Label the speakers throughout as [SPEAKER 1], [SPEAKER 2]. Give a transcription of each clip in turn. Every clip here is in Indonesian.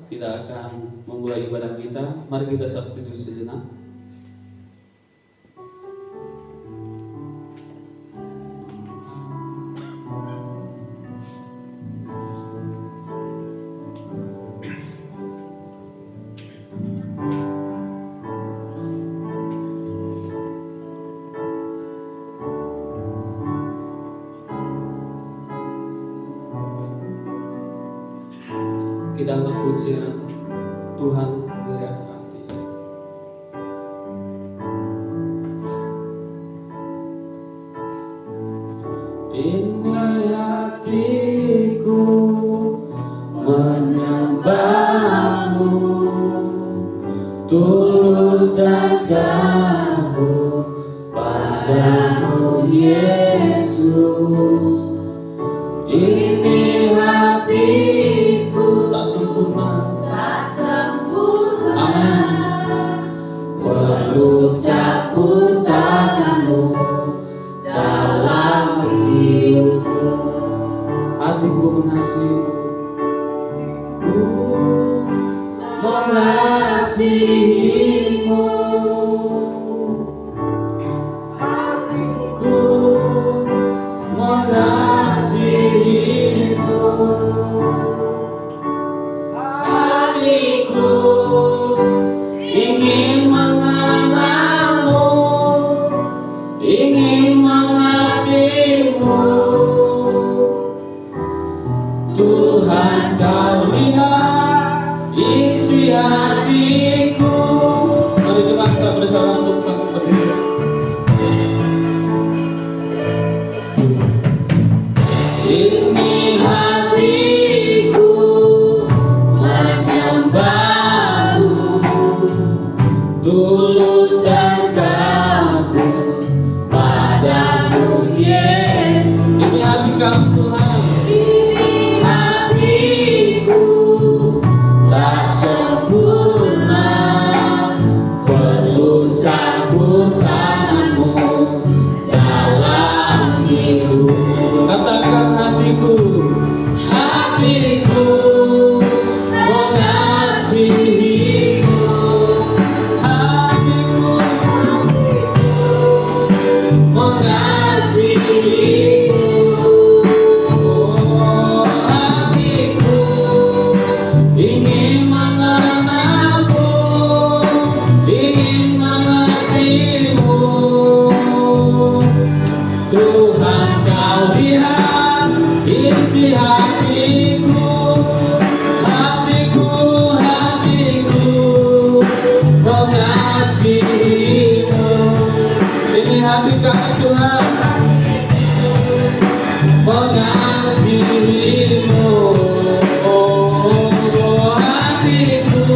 [SPEAKER 1] kita akan memulai ibadah kita. Mari kita satu sejenak. Kita akan pujian Tuhan melihat hati. Ini hatiku menyembahmu, tulus dan kagum padamu Yesus. Ini hatiku tak sempurna, amin, perlu campur tanganmu dalam hidupku. Hatiku mengasihimu, mengasihimu. Hatiku mengasihimu, hatiku ingin mengenalmu, ingin mengertimu. Tuhan, kau lihat isi hatiku. Mari kita bersama untuk berdiri. Ini hatiku menyembahmu, tulus dan kagum padamu Yesus. Ini hati kami Tuhan, ini hatiku tak sempurna, perlu campur tanganmu dalam hidupku. Katakan hatiku, hatiku mengasihimu, hatiku mengasihimu. Oh, hatiku ingin mengenalmu, ingin mengertimu. Tuhan, kau lihat isi hatiku, hatiku, hatiku mengasihimu. Ini hati kami Tuhan, mengasihimu. Oh, hatiku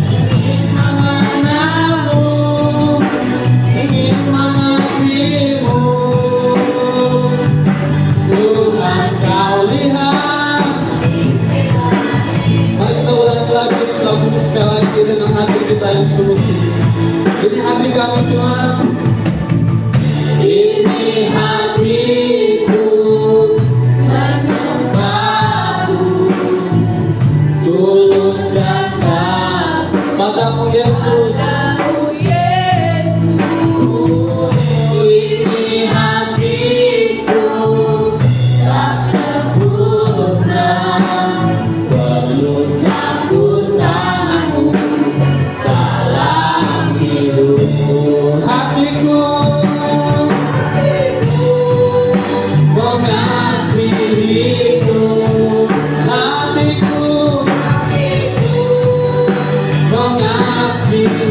[SPEAKER 1] ingin mengenalmu, ingin mengertimu. Tuhan, kau lihat. Mari kita ulangi lagi lagu ini sekali lagi dengan hati kita yang sungguh-sungguh. Ini hati kami Tuhan, ini hatiku menyembahmu, tulus dan kagum padamu Yesus. Ini hatiku tak sempurna, perlu campur tanganmu dalam hidupku. Hatiku mengasihimu, hatiku mengasihimu.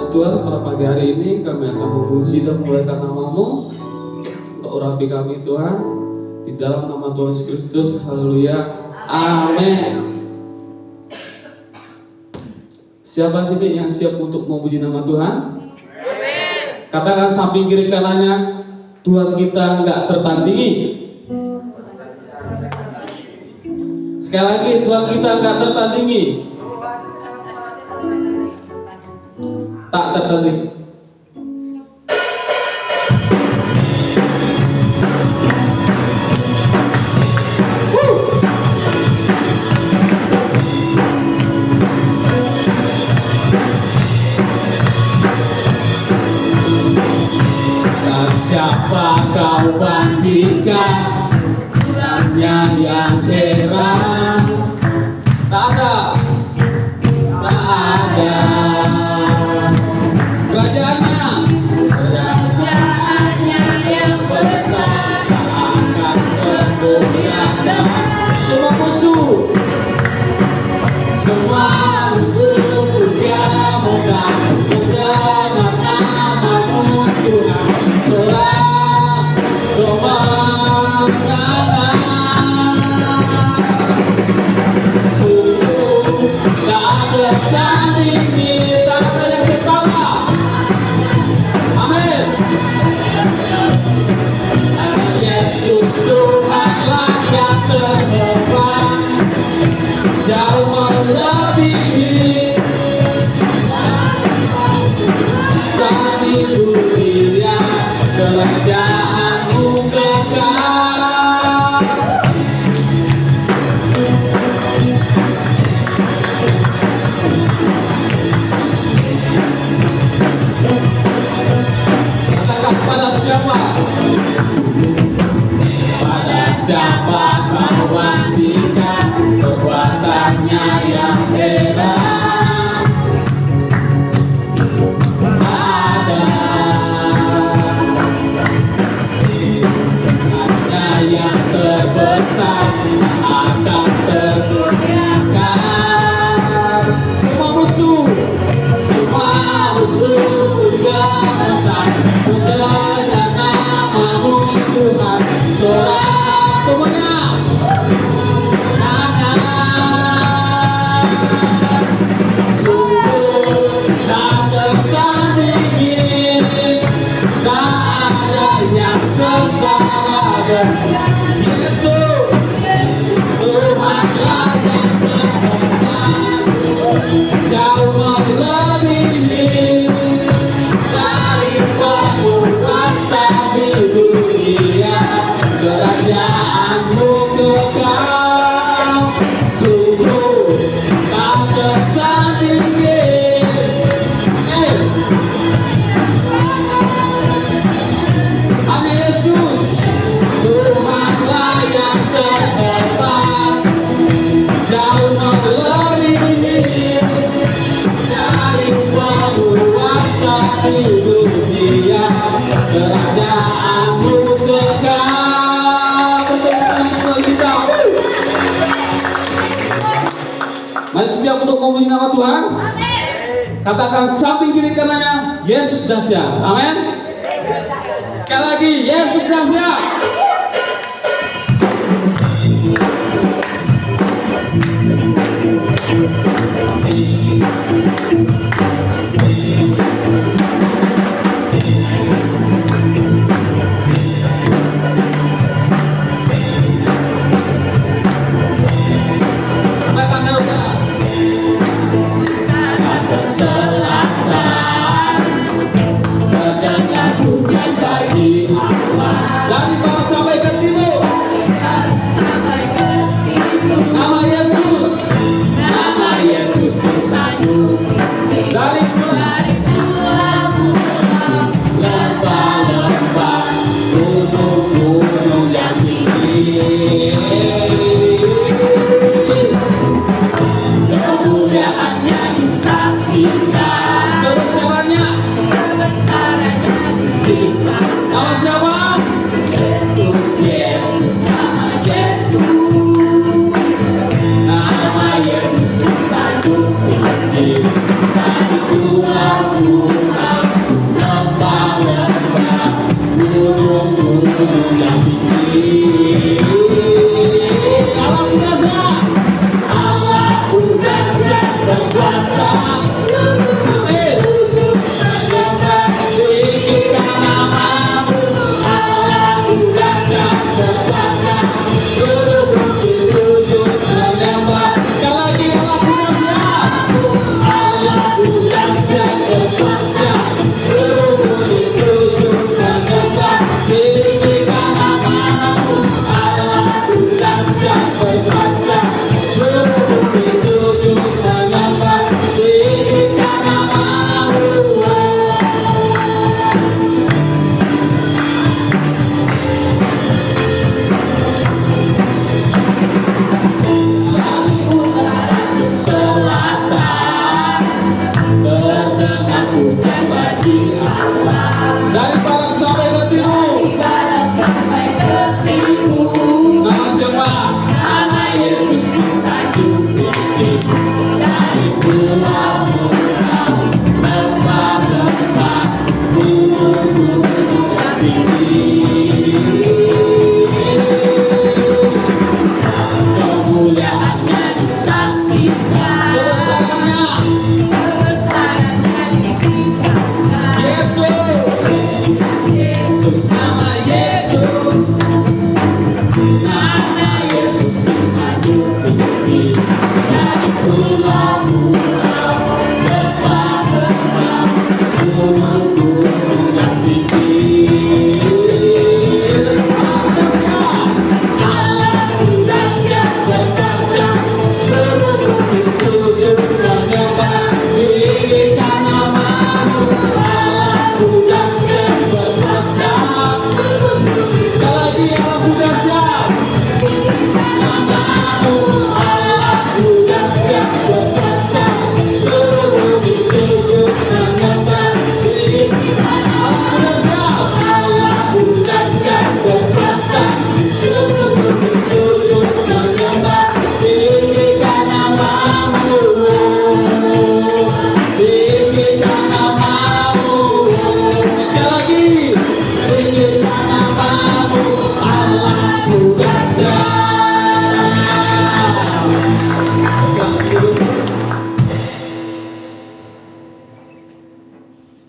[SPEAKER 1] Tuhan, pada pagi hari ini kami akan memuji dan memuliakan nama-Mu untuk urapi kami Tuhan, di dalam nama Tuhan Yesus Kristus. Haleluya, amin. Siapa sih yang siap untuk memuji nama Tuhan? Amin. Katakan samping kiri kanannya, Tuhan kita nggak tertandingi. Sekali lagi, Tuhan kita nggak tertandingi. Tak tertandingi. Siapa kau bandingkan ukurannya yang heran? Tak ada, tak ada. Kerajaannya yang besar tak akan tergoyahkan. Semua musuh dia mudah mendengar nama-Mu Tuhan. Sorak kemenangan, sungguh tak ada tandingi. Tak ada yang setara. Amin. Yesus Tuhanlah yang terhebat, jauh melebihi di dunia. Kerajaan-Mu kekal. Katakan pada siapa? Pada siapa kau bandingkan perbuatannya yang hebat? Yang terbesar akan tergoyahkan. Semua musuh jangan mendengar nama-Mu Tuhan. Sorak semuanya. Sungguh tak tertandingi, tak ada yang setara. Yesus Tuhanlah yang terhebat, jauh melebihi dari penguasa di dunia. Kerajaan-Mu kekal, sungguh tak tertandingi. Amin. Yesus Tuhanlah yang terhebat, jauh melebihi dari penguasa di dunia. Kerajaan-Mu kekal. Kita masih siap untuk memuji nama Tuhan? Amin. Katakan samping kiri kanannya, Yesus dahsyat. Amin. Sekali lagi, Yesus dahsyat. Selatan terdengar pujian bagi Allah. Dari bangsa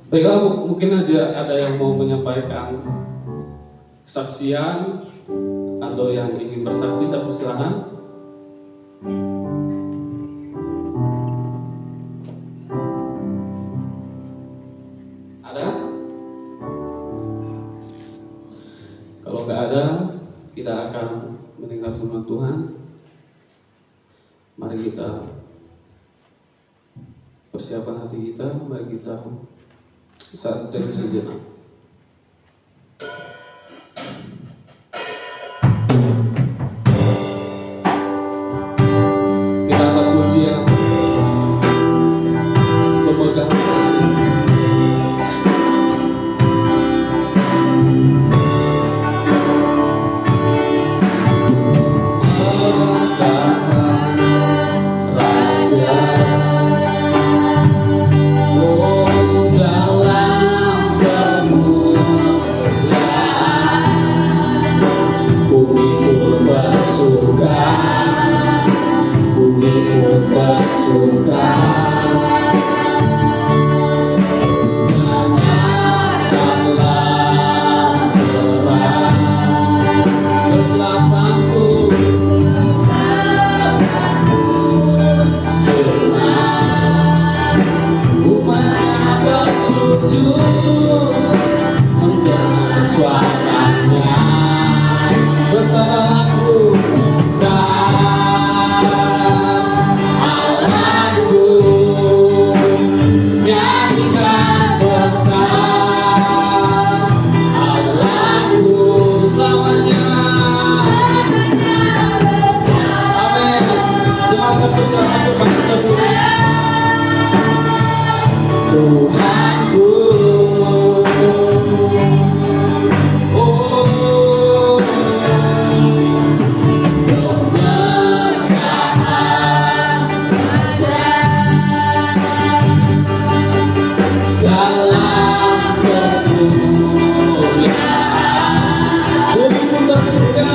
[SPEAKER 1] Baiklah, mungkin aja ada yang mau menyampaikan kesaksian atau yang ingin bersaksi, saya persilahkan. Ada? Kalau nggak ada, kita akan mendengar firman Tuhan. Mari kita persiapkan hati kita, mari kita saat dari sejenak. Kita akan pujian memegang suaranya bersamaku Allahku, nyanyikan besar Allahku selamanya. Amin. Terima kasih persilakan kepada Tuhanku. Bumi pun bersuka.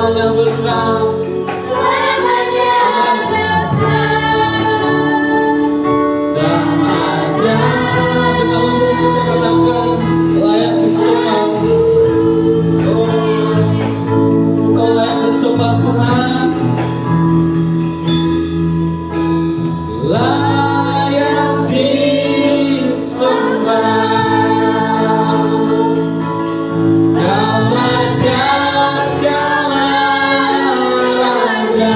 [SPEAKER 1] selamanya besar.
[SPEAKER 2] Selamanya besar.
[SPEAKER 1] Dan ajaib kalau kita katakan layak disembah. Oh, Kau layak disembah Tuhan. Layak disembah. Kau raja segala raja.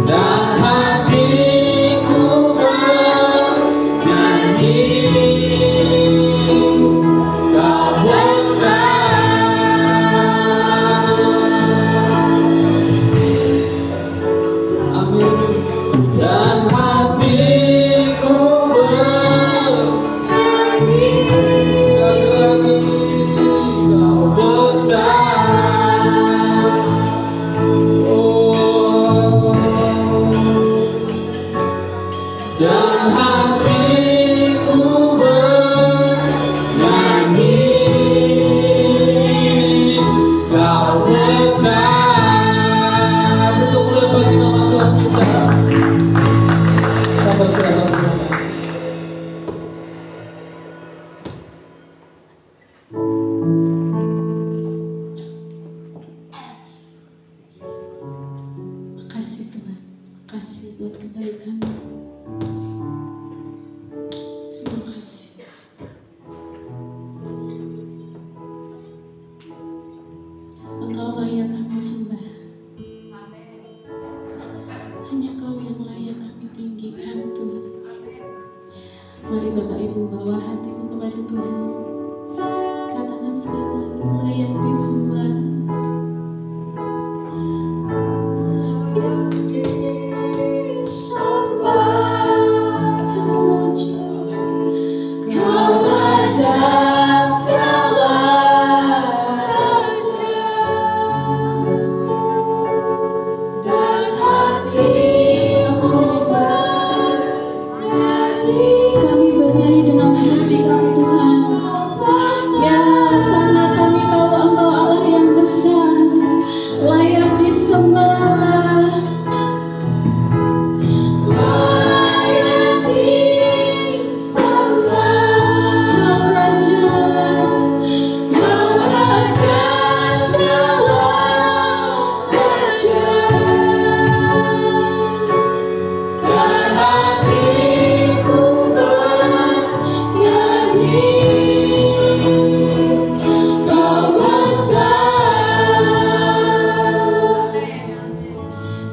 [SPEAKER 1] Dan hatiku bernyanyi, Kau besar. Amin. Dan hatiku bernyanyi, sekali lagi, Kau besar. Oh, dan hatiku bernyanyi, Kau besar. Untuk mulia bagi nama Tuhan kita. Kita berserah Tuhan.
[SPEAKER 2] Makasih Tuhan, makasih buat kebaikan-Mu. Terima kasih. Engkau layak kami sembah. Hanya Kau yang layak kami tinggikan Tuhan. Mari Bapak Ibu bawa hatimu kepada Tuhan. Katakan sekali lagi, layak disembah. Kau raja segala raja. Dan hatiku bernyanyi. Kami bernyanyi dengan hati kami Tuhan. Ya, karena kami tahu Engkau Allah yang besar, layak disembah. Layak disembah. Kau raja segala raja. Dan hatiku bernyanyi, Kau besar.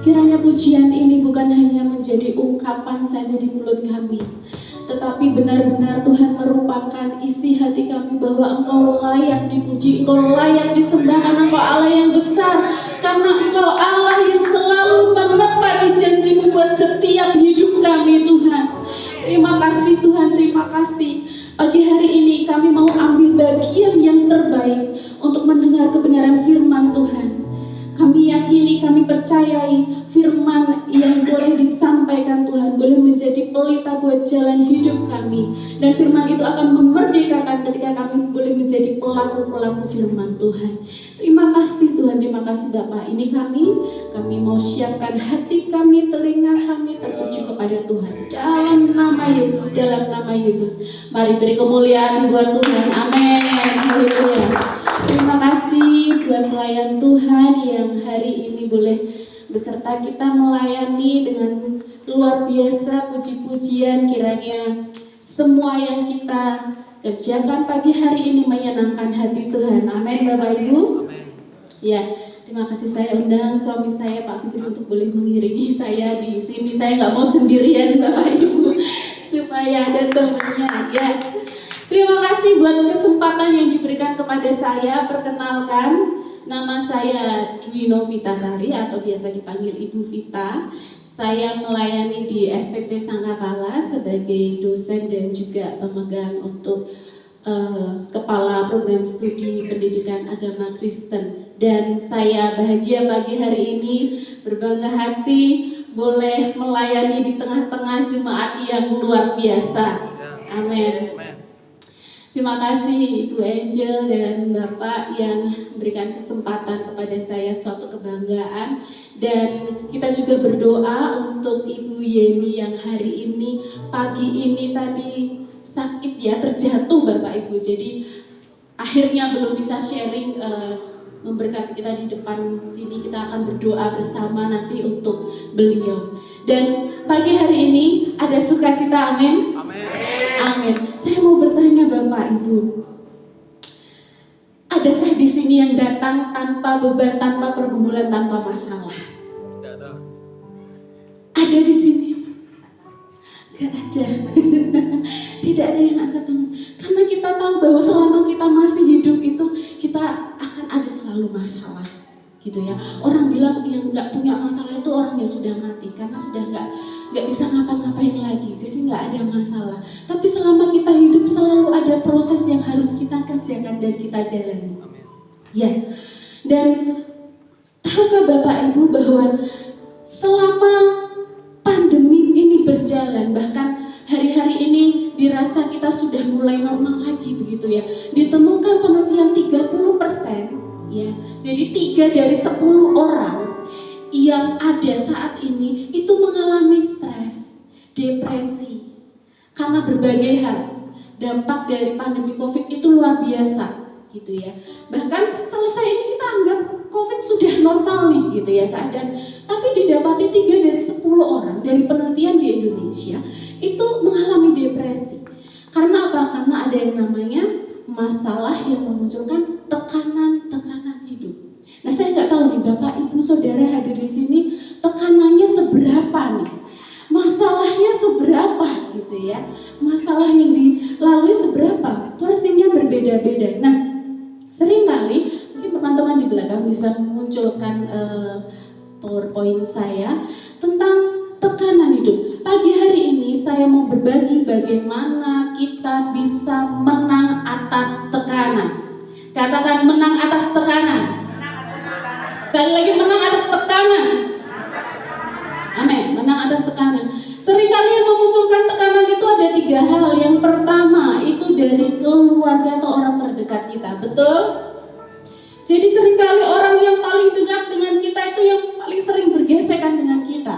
[SPEAKER 2] Kiranya pujian ini bukan hanya menjadi ungkapan saja di mulut kami, tetapi benar-benar Tuhan merupakan isi hati kami bahwa Engkau layak dipuji, Engkau layak disembah karena Engkau Allah yang besar, karena Engkau Allah yang selalu menepati janji-Mu buat setiap hidup kami Tuhan. Terima kasih Tuhan, terima kasih. Pagi hari ini kami mau ambil bagian yang terbaik untuk mendengar kebenaran firman Tuhan. Kami yakini, kami percayai firman yang boleh disampaikan Tuhan boleh menjadi pelita buat jalan hidup kami. Dan firman itu akan memerdekakan ketika kami boleh menjadi pelaku-pelaku firman Tuhan. Terima kasih Tuhan, terima kasih Bapak. Ini kami mau siapkan hati kami, telinga kami tertuju kepada Tuhan. Dalam nama Yesus, dalam nama Yesus. Mari beri kemuliaan buat Tuhan. Amin. Haleluya. Terima kasih buat pelayan Tuhan yang hari ini boleh beserta kita melayani dengan luar biasa puji-pujian. Kiranya semua yang kita kerjakan pagi hari ini menyenangkan hati Tuhan. Amin Bapak Ibu. Ya, terima kasih. Saya undang suami saya Pak Fikri untuk boleh mengiringi saya di sini. Saya nggak mau sendirian Bapak Ibu, supaya ada temannya. Ya. Terima kasih buat kesempatan yang diberikan kepada saya. Perkenalkan, nama saya Dwi Novitasari atau biasa dipanggil Ibu Vita. Saya melayani di STT Sangkakala sebagai dosen dan juga pemegang untuk Kepala Program Studi Pendidikan Agama Kristen. Dan saya bahagia pagi hari ini, berbangga hati boleh melayani di tengah-tengah jemaat yang luar biasa. Amin. Terima kasih Ibu Angel dan Bapak yang memberikan kesempatan kepada saya suatu kebanggaan. Dan kita juga berdoa untuk Ibu Yeni yang hari ini, pagi ini tadi sakit ya, terjatuh Bapak Ibu. Jadi akhirnya belum bisa sharing memberkati kita di depan sini. Kita akan berdoa bersama nanti untuk beliau. Dan pagi hari ini ada sukacita, amin. Amin. Saya mau bertanya Bapak Ibu, adakah di sini yang datang tanpa beban, tanpa pergumulan, tanpa masalah? Ada di sini? Gak ada. Tidak ada yang angkat tangan. Karena kita tahu bahwa selama kita masih hidup itu kita akan ada selalu masalah, gitu ya. Orang bilang yang nggak punya masalah itu orang yang sudah mati, karena sudah nggak bisa ngapa-ngapain lagi, jadi nggak ada masalah. Tapi selama kita hidup selalu ada proses yang harus kita kerjakan dan kita jalani. Ya. Dan tahukah Bapak Ibu bahwa selama pandemi ini berjalan, bahkan hari-hari ini dirasa kita sudah mulai normal lagi begitu ya. Ditemukan penelitian 30%, ya. Jadi 3 dari 10 orang yang ada saat ini itu mengalami stres, depresi karena berbagai hal. Dampak dari pandemi Covid itu luar biasa, gitu ya. Bahkan selesai ini kita anggap Covid sudah normal nih, gitu ya keadaan. Tapi didapati 3 dari 10 orang dari penelitian di Indonesia itu mengalami depresi. Karena apa? Karena ada yang namanya masalah yang memunculkan tekanan hidup. Nah, saya nggak tahu nih Bapak, Ibu, Saudara hadir di sini tekanannya seberapa nih? Masalahnya seberapa gitu ya? Masalah yang dilalui seberapa? Porsinya berbeda-beda. Nah, seringkali mungkin teman-teman di belakang bisa memunculkan PowerPoint saya tentang tekanan hidup. Pagi hari ini saya mau berbagi bagaimana kita bisa menang atas tekanan. Katakan menang atas tekanan. Sekali lagi, menang atas tekanan. Amin, menang atas tekanan. Seringkali yang memunculkan tekanan itu ada 3 hal. Yang pertama itu dari keluarga atau orang terdekat kita, betul? Jadi seringkali orang yang paling dekat dengan kita itu yang paling sering bergesekan dengan kita.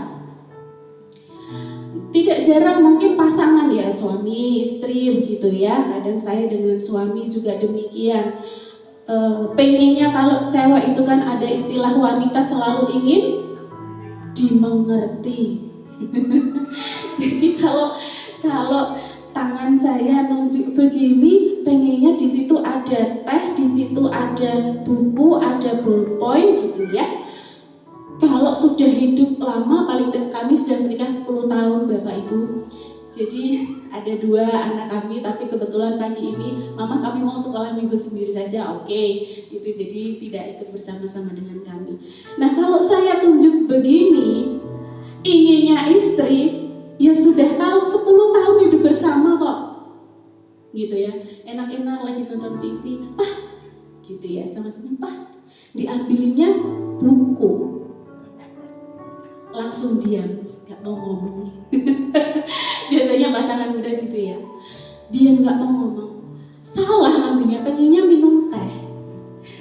[SPEAKER 2] Tidak jarang mungkin pasangan ya, suami istri begitu ya. Kadang saya dengan suami juga demikian. Pengennya kalau cewek itu kan ada istilah wanita selalu ingin dimengerti. Jadi kalau tangan saya nunjuk begini, pengennya di situ ada teh, di situ ada buku, ada ballpoint gitu ya. Kalau sudah hidup lama, paling dekat kami sudah menikah 10 tahun Bapak Ibu. Jadi ada 2 anak kami, tapi kebetulan pagi ini mama kami mau sekolah minggu sendiri saja, oke. Itu jadi tidak ikut bersama-sama dengan kami. Nah, kalau saya tunjuk begini, inginnya istri, ya sudah tahu 10 tahun hidup bersama kok. Gitu ya, enak-enak lagi nonton TV, Pak, gitu ya, sama-sama Pak. Diambilnya buku, langsung diam, gak mau ngomong. Biasanya pasangan muda gitu ya, diam gak mau ngomong. Salah ngambilnya, pengennya minum teh,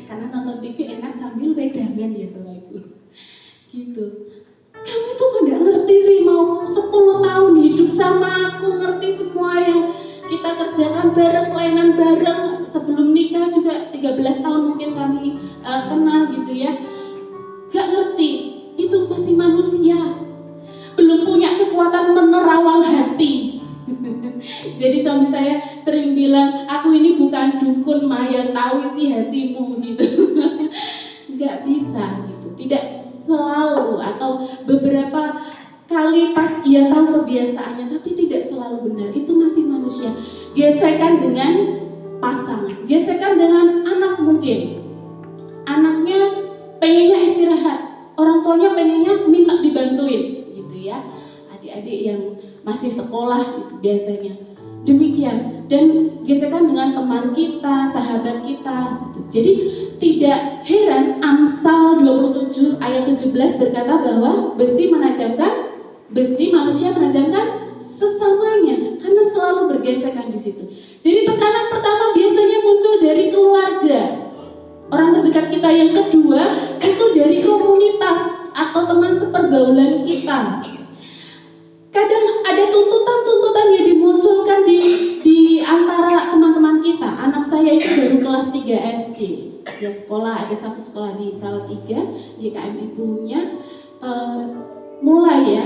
[SPEAKER 2] karena nonton TV enak sambil pegangan ya Bapak Ibu. Gitu. Kamu tuh gak ngerti sih, mau 10 tahun hidup sama aku, ngerti semua yang kita kerjakan bareng, pelayanan bareng. Sebelum nikah juga 13 tahun mungkin kami kenal gitu ya. Gak ngerti, itu masih manusia, belum punya kekuatan menerawang hati. Jadi suami saya sering bilang, aku ini bukan dukun Maya tahu isi hatimu gitu. Gak bisa gitu, tidak selalu, atau beberapa kali pas ia tahu kebiasaannya, tapi tidak selalu benar. Itu masih manusia. Gesekan dengan pasangan, gesekan dengan anak mungkin. Anaknya pengennya istirahat, orang tuanya pengennya minta dibantuin gitu ya. Adik-adik yang masih sekolah itu biasanya demikian. Dan gesekan dengan teman kita, sahabat kita gitu. Jadi tidak heran Amsal 27 ayat 17 berkata bahwa besi menajamkan, besi manusia menajamkan sesamanya, karena selalu bergesekan di situ. Jadi tekanan pertama biasanya muncul dari keluarga, orang terdekat kita. Yang kedua itu dari komunitas atau teman sepergaulan kita. Kadang ada tuntutan-tuntutan yang dimunculkan di antara teman-teman kita. Anak saya itu baru kelas 3 SD. Dia sekolah, ada satu sekolah di Salatiga, YKM ibunya. Mulai ya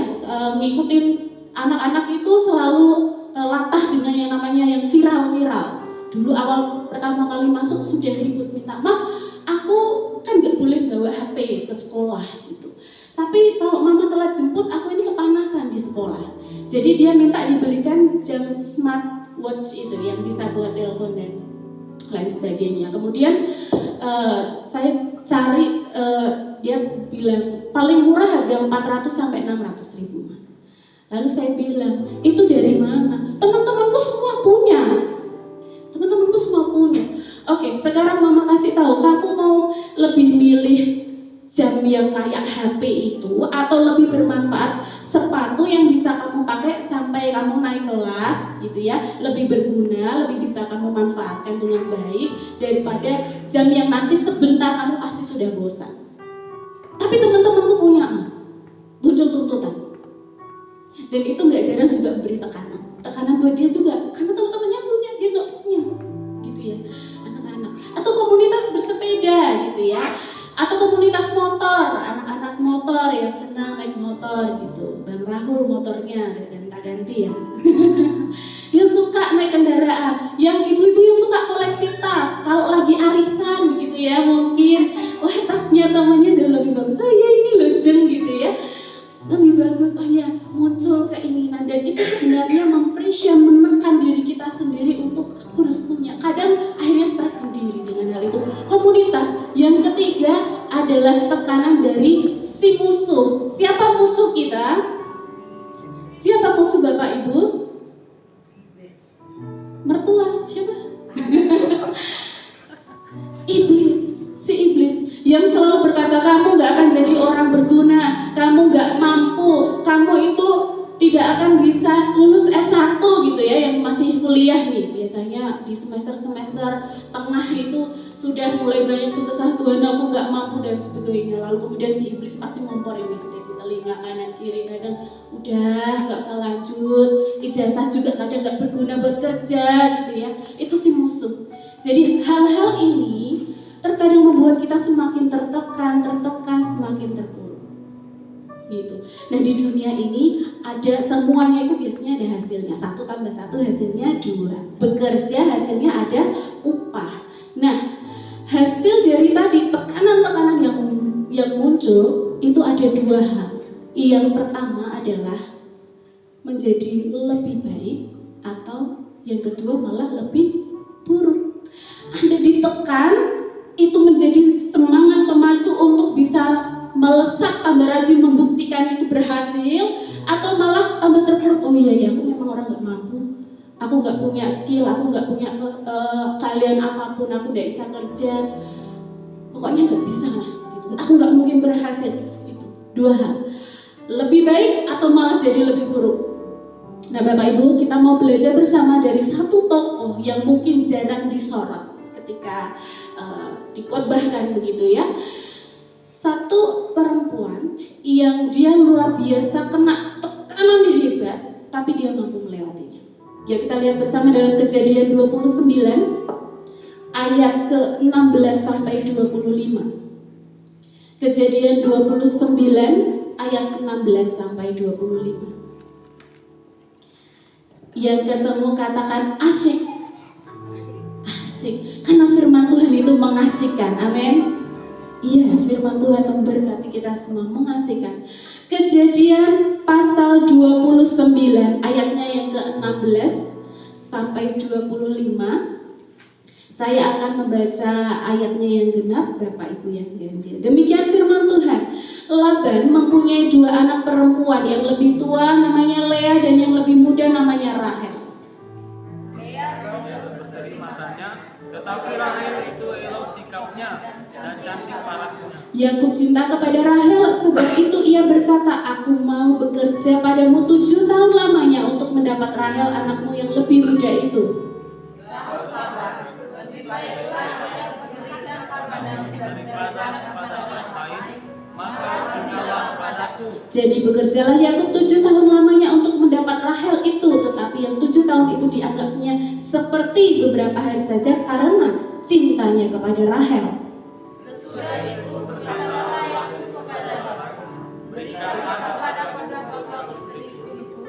[SPEAKER 2] ngikutin anak-anak itu selalu latah dengan yang namanya yang viral-viral. Dulu awal pertama kali masuk sudah ribut minta maaf, aku kan gak boleh bawa HP ke sekolah gitu. Tapi kalau mama telat jemput, aku ini kepanasan di sekolah. Jadi dia minta dibelikan jam smartwatch itu yang bisa buat telepon dan lain sebagainya. Kemudian saya cari, dia bilang paling murah harga 400 sampai 600 ribu. Lalu saya bilang, itu dari mana? Teman-temanku semua punya. Teman-temanku semua punya. Oke, sekarang mama kasih tahu, kamu mau lebih milih jam yang kayak HP itu atau lebih bermanfaat sepatu yang bisa kamu pakai sampai kamu naik kelas gitu ya, lebih berguna, lebih bisa kamu manfaatkan dengan baik daripada jam yang nanti sebentar kamu pasti sudah bosan. Tapi teman-temanku punya, muncul tuntutan. Dan itu nggak jarang juga beri tekanan buat dia juga, karena teman-temannya punya, dia nggak punya, gitu ya, anak-anak. Atau komunitas bersepeda, gitu ya, atau komunitas motor, anak-anak motor yang senang naik motor, gitu. Bang Rahul motornya ganti-ganti ya, yang suka naik kendaraan, yang ibu-ibu yang suka koleksi tas, kalau lagi arisan, gitu ya, mungkin, wah tasnya temannya jauh lebih bagus, oh iya ini loh jeng, gitu ya. Lebih bagus, oh ya, muncul keinginan. Dan itu sebenarnya mempressure, menekan diri kita sendiri untuk aku harus punya. Kadang akhirnya stres sendiri dengan hal itu. Komunitas. Yang ketiga adalah tekanan dari si musuh. Siapa musuh kita? Siapa musuh Bapak Ibu? Mertua, siapa? Iblis, si iblis yang selalu berkata kamu gak akan jadi orang berguna, kamu gak mampu, kamu itu tidak akan bisa lulus S1 gitu ya, yang masih kuliah nih. Biasanya di semester-semester tengah itu sudah mulai banyak putus asa, Tuhan aku gak mampu dan sebagainya. Lalu kemudian si iblis pasti ngomporin ada di telinga kanan kiri, kadang udah gak usah lanjut, ijazah juga kadang gak berguna buat kerja gitu ya. Itu si musuh. Jadi hal-hal ini terkadang membuat kita semakin tertekan, semakin terpuruk. Gitu. Nah di dunia ini ada semuanya itu biasanya ada hasilnya. 1 tambah 1 hasilnya 2. Bekerja hasilnya ada upah. Nah hasil dari tadi tekanan-tekanan yang muncul itu ada 2 hal. Yang pertama adalah menjadi lebih baik atau yang kedua malah lebih buruk. Anda ditekan, itu menjadi semangat pemacu untuk bisa melesat, tambah rajin membuktikan itu berhasil, atau malah tambah terpuruk. Oh iya aku memang orang gak mampu, aku gak punya skill, aku gak punya keahlian apapun, aku gak bisa kerja, pokoknya gak bisa lah gitu. Aku gak mungkin berhasil. Itu 2 hal, lebih baik atau malah jadi lebih buruk. Nah Bapak Ibu, kita mau belajar bersama dari satu tokoh yang mungkin jarang disorot ketika dikotbahkan begitu ya. Satu perempuan yang dia luar biasa kena tekanan hebat, tapi dia mampu melewatinya. Ya kita lihat bersama dalam Kejadian 29 ayat ke-16 sampai 25. Kejadian 29 ayat 16 sampai 25. Yang ketemu katakan asyik. Karena firman Tuhan itu mengasihkan, amin. Iya, firman Tuhan memberkati kita semua, mengasihkan. Kejadian pasal 29 ayatnya yang ke-16 sampai 25. Saya akan membaca ayatnya yang genap, Bapak Ibu yang ganjil. Demikian firman Tuhan. Laban mempunyai 2 anak perempuan, yang lebih tua namanya Lea dan yang lebih muda namanya Rahel.
[SPEAKER 3] Tetapi Rahel itu elok sikapnya
[SPEAKER 1] dan cantik parasnya.
[SPEAKER 2] Yakub cinta kepada Rahel, sebab itu ia berkata, aku mau bekerja padamu 7 tahun lamanya untuk mendapat Rahel anakmu yang lebih muda itu.
[SPEAKER 3] Lebih baiklah ia memberikan kepadamu daripada kepada orang lain, maka berikanlah padaku.
[SPEAKER 2] Jadi bekerjalah Yakub 7 tahun lamanya untuk mendapat Rahel itu, tetapi yang 7 tahun itu dianggapnya seperti beberapa hari saja karena cintanya kepada Rahel.
[SPEAKER 3] Sesudah itu berkatalah Yakub kepada Laban, berikanlah kepada bapak istriku itu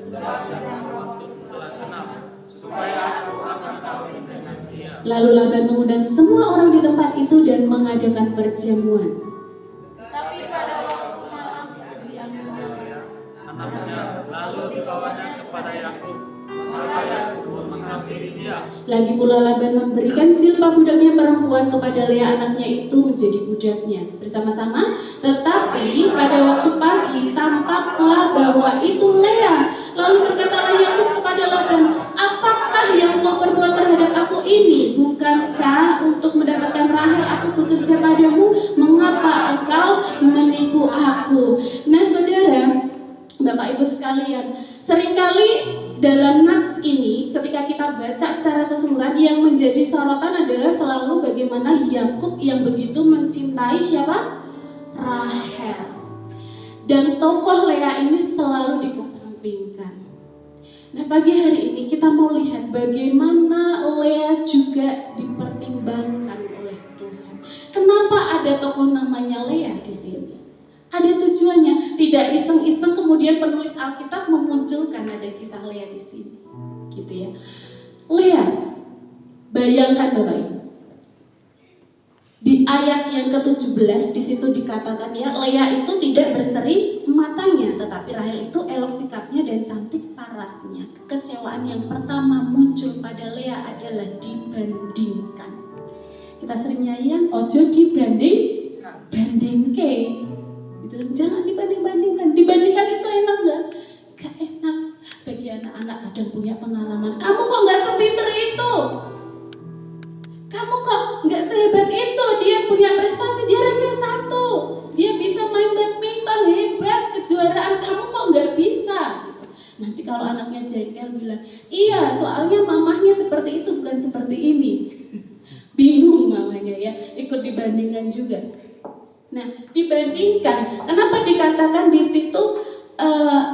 [SPEAKER 3] sebagian waktu telah genap, supaya aku akan kawin dengan dia.
[SPEAKER 2] Lalu Laban mengundang semua orang di tempat itu dan mengadakan perjamuan.
[SPEAKER 3] Tapi pada waktu malam dia mengambil
[SPEAKER 1] Anaknya lalu dibawanya kepada Yakub, maka Yakub pun menghampiri dia.
[SPEAKER 2] Lagi pula Laban memberikan Zilpa budaknya perempuan kepada Lea anaknya itu menjadi budaknya bersama-sama. Tetapi pada waktu pagi tampaklah bahwa itu Lea. Lalu berkatalah Yakub kepada Laban, apakah yang kau perbuat terhadap aku ini? Bukankah untuk mendapatkan Rahel aku bekerja padamu? Mengapa engkau menipu aku? Nah saudara, Bapak Ibu sekalian, seringkali dalam nats ini ketika kita baca secara keseluruhan yang menjadi sorotan adalah selalu bagaimana Yakub yang begitu mencintai siapa? Rahel. Dan tokoh Lea ini selalu dikesampingkan. Nah pagi hari ini kita mau lihat bagaimana Lea juga dipertimbangkan oleh Tuhan. Kenapa ada tokoh namanya Lea di sini? Ada tujuannya, tidak iseng-iseng kemudian penulis Alkitab memunculkan ada kisah Lea di sini, gitu ya. Lea, bayangkan Bapak Ibu, di ayat yang ke-17 di situ dikatakan ya, Lea itu tidak berseri matanya, tetapi Rahel itu elok sikapnya dan cantik parasnya. Kekecewaan yang pertama muncul pada Lea adalah dibandingkan. Kita sering nyanyian, ojo bandingke. Jangan dibanding-bandingkan. Dibandingkan itu enak nggak? Gak enak. Bagi anak-anak kadang punya pengalaman. Kamu kok nggak sepinter itu? Kamu kok nggak sehebat itu? Dia punya prestasi, dia ranking 1. Dia bisa main badminton, hebat, kejuaraan. Kamu kok nggak bisa? Gitu. Nanti kalau anaknya jengkel bilang, iya soalnya mamahnya seperti itu bukan seperti ini. Bingung mamanya ya, ikut dibandingkan juga. Nah, dibandingkan, kenapa dikatakan di situ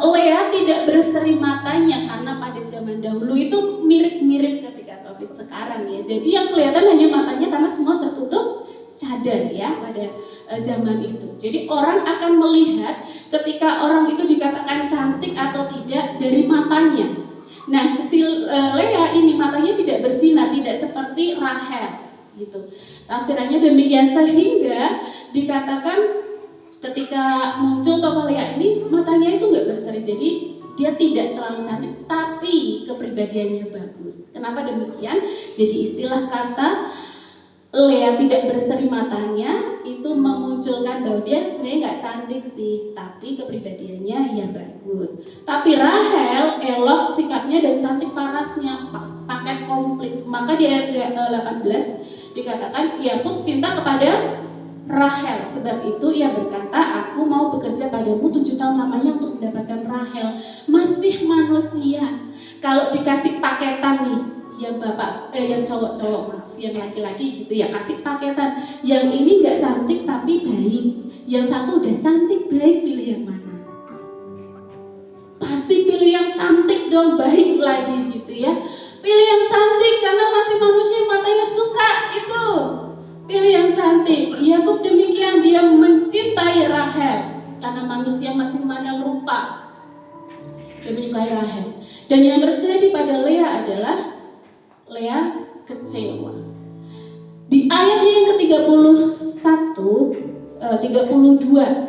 [SPEAKER 2] Lea tidak berseri matanya? Karena pada zaman dahulu itu mirip-mirip ketika COVID sekarang ya. Jadi yang kelihatan hanya matanya karena semua tertutup cadar ya pada zaman itu. Jadi orang akan melihat ketika orang itu dikatakan cantik atau tidak dari matanya. Nah, si Lea ini matanya tidak bersinar, tidak seperti Rahel gitu. Tafsirannya demikian sehingga dikatakan ketika muncul tokoh Lea ini matanya itu nggak berseri, jadi dia tidak terlalu cantik tapi kepribadiannya bagus. Kenapa demikian? Jadi istilah kata Lea tidak berseri matanya itu memunculkan bahwa dia sebenarnya nggak cantik sih, tapi kepribadiannya ya bagus. Tapi Rahel elok sikapnya dan cantik parasnya, paket komplit. Maka di ayat 18 dikatakan Yakub cinta kepada Rahel, sebab itu ia berkata, aku mau bekerja padamu 7 tahun lamanya untuk mendapatkan Rahel. Masih manusia, kalau dikasih paketan nih, yang yang cowok-cowok maaf, yang laki-laki gitu ya, kasih paketan. Yang ini nggak cantik tapi baik, yang satu udah cantik baik, pilih yang mana? Pasti pilih yang cantik dong, baik lagi gitu ya. Pilih yang cantik karena masih manusia, matanya suka itu. Pilih yang cantik. Yakub demikian, dia mencintai Rahel karena manusia masih memandang rupa. Dia menyukai Rahel. Dan yang terjadi pada Lea adalah Lea kecewa. Di ayat yang ke-32,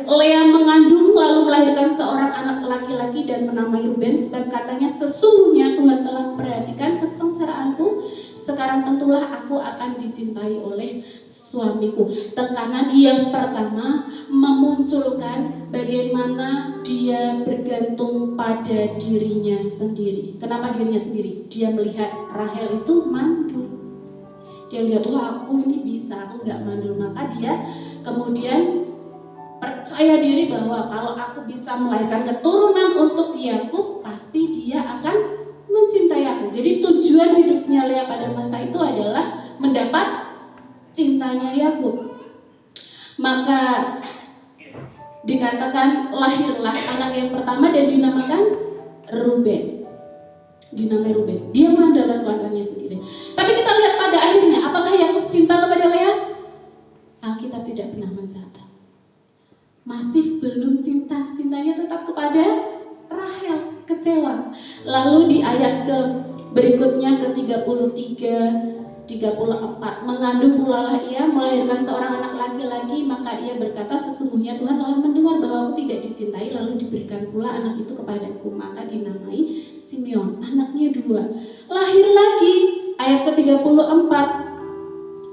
[SPEAKER 2] Lea mengandung lalu melahirkan seorang anak laki-laki dan menamai Ruben, sebab katanya sesungguhnya Tuhan telah memperhatikan kesengsaraanku, sekarang tentulah aku akan dicintai oleh suamiku. Tekanan yang pertama memunculkan bagaimana dia bergantung pada dirinya sendiri. Kenapa dirinya sendiri? Dia melihat Rahel itu mandu. Dia lihat, wah aku ini bisa, aku nggak mandul. Maka dia kemudian percaya diri bahwa kalau aku bisa melahirkan keturunan untuk Yakub, pasti dia akan mencintai aku. Jadi tujuan hidupnya Lea pada masa itu adalah mendapat cintanya Yakub. Maka dikatakan lahirlah anak yang pertama dan dinamakan Ruben. Dinamai Ruben. Dia mengandalkan keluarganya sendiri. Tapi kita lihat pada akhirnya, apakah Yakub cinta kepada Lea? Alkitab tidak pernah mencatat. Masih belum cinta, cintanya tetap kepada Rahel, kecewa. Lalu di ayat berikutnya ke 34, mengandung pulalah ia, melahirkan seorang anak laki-laki, maka ia berkata, sesungguhnya Tuhan telah mendengar bahwa aku tidak dicintai, lalu diberikan pula anak itu kepadaku, maka dinamai Simeon. Anaknya 2. Lahir lagi, ayat ke 34,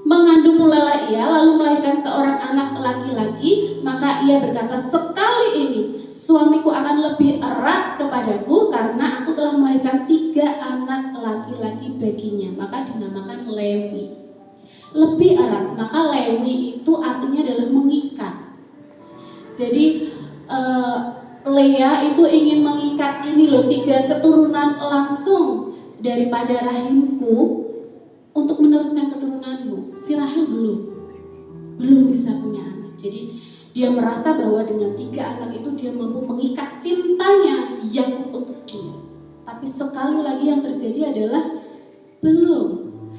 [SPEAKER 2] mengandung pula ia, lalu melahirkan seorang anak laki-laki, maka ia berkata, sekali ini suamiku akan lebih erat kepadaku karena aku telah melahirkan 3 anak laki-laki baginya, maka dinamakan Lewi. Lebih erat, maka Lewi itu artinya adalah mengikat. Jadi Lea itu ingin mengikat ini loh, 3 keturunan langsung daripada rahimku untuk meneruskan keturunanmu. Si Rahel belum bisa punya anak. Jadi dia merasa bahwa dengan 3 anak itu dia mampu mengikat cintanya Yakub untuk dia. Tapi sekali lagi yang terjadi adalah belum.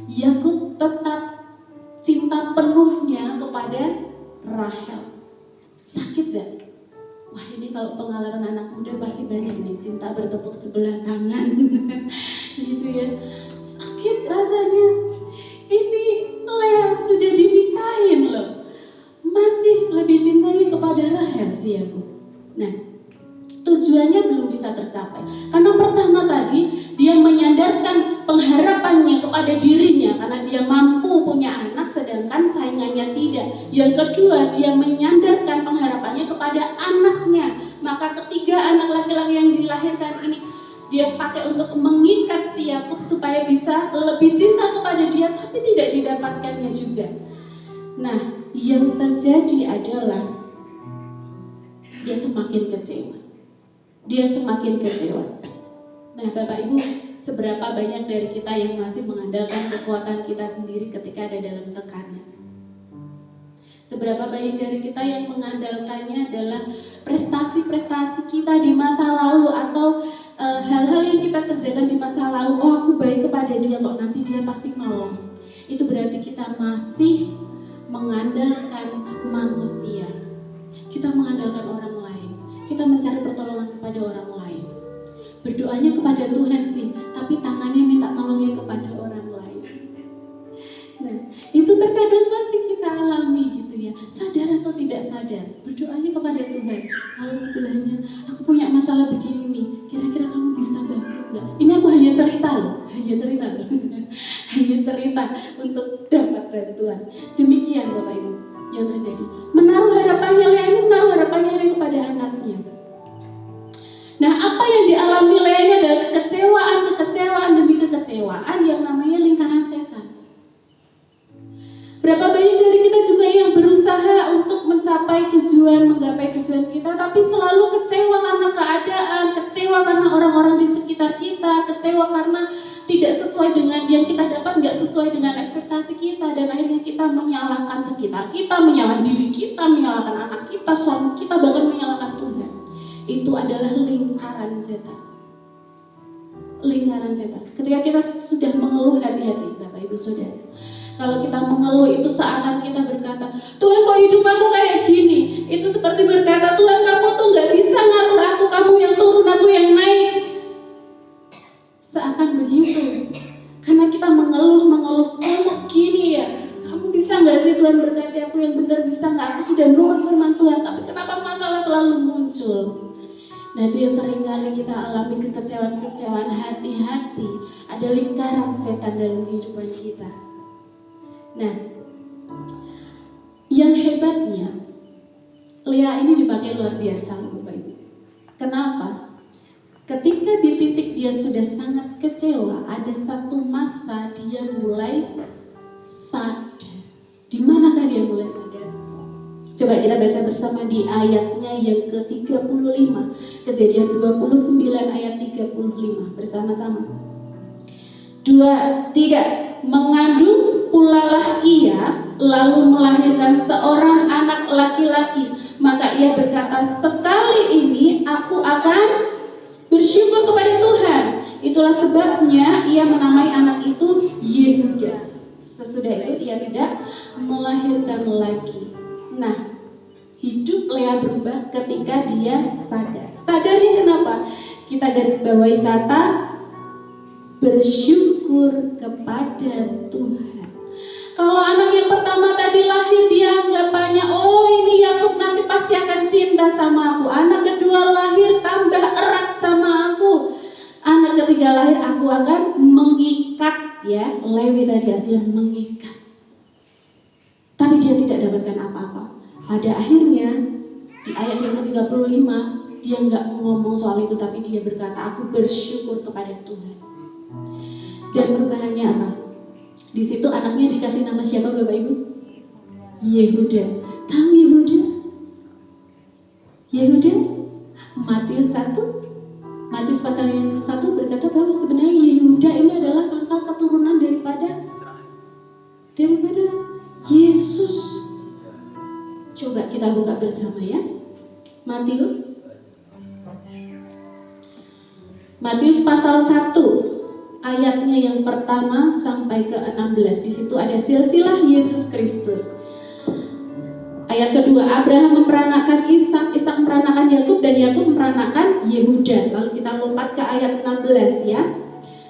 [SPEAKER 2] Yakub tetap cinta penuhnya kepada Rahel. Sakit gak? Wah, ini kalau pengalaman anak muda pasti banyak nih, cinta bertepuk sebelah tangan gitu ya. Sakit rasanya. Ini Lea sudah dinikahin loh, masih lebih cintanya kepada Rahel si Yakub. Nah, tujuannya belum bisa tercapai karena pertama tadi dia menyandarkan pengharapannya kepada dirinya karena dia mampu punya anak sedangkan saingannya tidak. Yang kedua, dia menyandarkan pengharapannya kepada anaknya, maka ketiga anak laki-laki yang dilahirkan ini dia pakai untuk mengikat si Yakub supaya bisa lebih cinta kepada dia, tapi tidak didapatkannya juga. Nah, yang terjadi adalah dia semakin kecewa. Nah, Bapak Ibu, seberapa banyak dari kita yang masih mengandalkan kekuatan kita sendiri ketika ada dalam tekanan? Seberapa banyak dari kita yang mengandalkannya adalah prestasi-prestasi kita di masa lalu atau hal-hal yang kita kerjakan di masa lalu. Oh, aku baik kepada dia kok, nanti dia pasti nolong. Itu berarti kita masih mengandalkan manusia. Kita mengandalkan orang lain. Kita mencari pertolongan kepada orang lain. Berdoanya kepada Tuhan sih, tapi tangannya minta tolongnya kepada orang lain. Nah, itu terkadang masih kita alami gitu ya. Sadar atau tidak sadar, berdoanya kepada Tuhan. Kalau sebelahnya, aku punya masalah begini nih, kira-kira kamu bisa bantu nggak? Ini aku hanya cerita loh. Hanya cerita untuk dapat bantuan. Demikian Bapak Ibu yang terjadi. Menaruh harapannya Lea ini menaruh harapannya kepada anaknya. Nah, apa yang dialami Lea ini adalah kekecewaan demi kekecewaan yang namanya lingkaran setan. Berapa banyak dari kita juga yang berusaha untuk menggapai tujuan kita, tapi selalu kecewa karena keadaan, kecewa karena orang-orang di sekitar kita, kecewa karena tidak sesuai dengan yang kita dapat, nggak sesuai dengan ekspektasi kita, dan akhirnya kita menyalahkan sekitar kita, menyalahkan diri kita, menyalahkan anak kita, suami kita, bahkan menyalahkan Tuhan. Itu adalah lingkaran setan. Lingkaran setan. Ketika kita sudah mengeluh, hati-hati Bapak Ibu Saudara. Kalau kita mengeluh itu seakan kita berkata, Tuhan kok hidup aku kayak gini. Itu seperti berkata, Tuhan kamu tuh gak bisa ngatur aku, kamu yang turun, aku yang naik. Seakan begitu. Karena kita mengeluh, kok gini ya. Kamu bisa gak sih Tuhan berkati aku yang benar, bisa gak? Aku sudah nurut firman Tuhan, tapi kenapa masalah selalu muncul? Nah, itu yang seringkali kita alami, kekecewaan-kekecewaan. Hati-hati, ada lingkaran setan dalam kehidupan kita. Nah, yang hebatnya Lea ini dipakai luar biasa Bapak Ibu. Kenapa? Ketika di titik dia sudah sangat kecewa, ada satu masa dia mulai sadar. Di manakah dia mulai sadar? Coba kita baca bersama di ayatnya yang ke-35, Kejadian 29 ayat 35 bersama-sama. 2, 3. Mengandung pulalah ia, lalu melahirkan seorang anak laki-laki. Maka ia berkata, sekali ini aku akan bersyukur kepada Tuhan. Itulah sebabnya ia menamai anak itu Yehuda. Sesudah itu ia tidak melahirkan lagi. Nah, hidup Lea berubah ketika dia sadar. Sadarnya kenapa? Kita garis bawahi kata bersyukur kepada Tuhan. Kalau anak yang pertama tadi lahir, dia anggapannya, oh ini Yakub nanti pasti akan cinta sama aku. Anak kedua lahir tambah erat sama aku. Anak ketiga lahir, aku akan mengikat, ya, Lewi tadi artinya mengikat. Tapi dia tidak dapatkan apa-apa. Pada akhirnya di ayat yang ke-35 dia nggak ngomong soal itu, tapi dia berkata, aku bersyukur kepada Tuhan. Dan perubahannya apa? Di situ anaknya dikasih nama siapa, Bapak Ibu? Yehuda. Tahu Yehuda? Yehuda? Matius 1, Matius pasal yang 1 berkata bahwa sebenarnya Yehuda ini adalah pangkal keturunan daripada Yesus. Coba kita buka bersama ya. Matius pasal 1 ayatnya yang pertama sampai ke 16. Di situ ada silsilah Yesus Kristus. Ayat kedua, Abraham memperanakan Ishak, Ishak memperanakan Yakub, dan Yakub memperanakan Yehuda. Lalu kita lompat ke ayat 16 ya.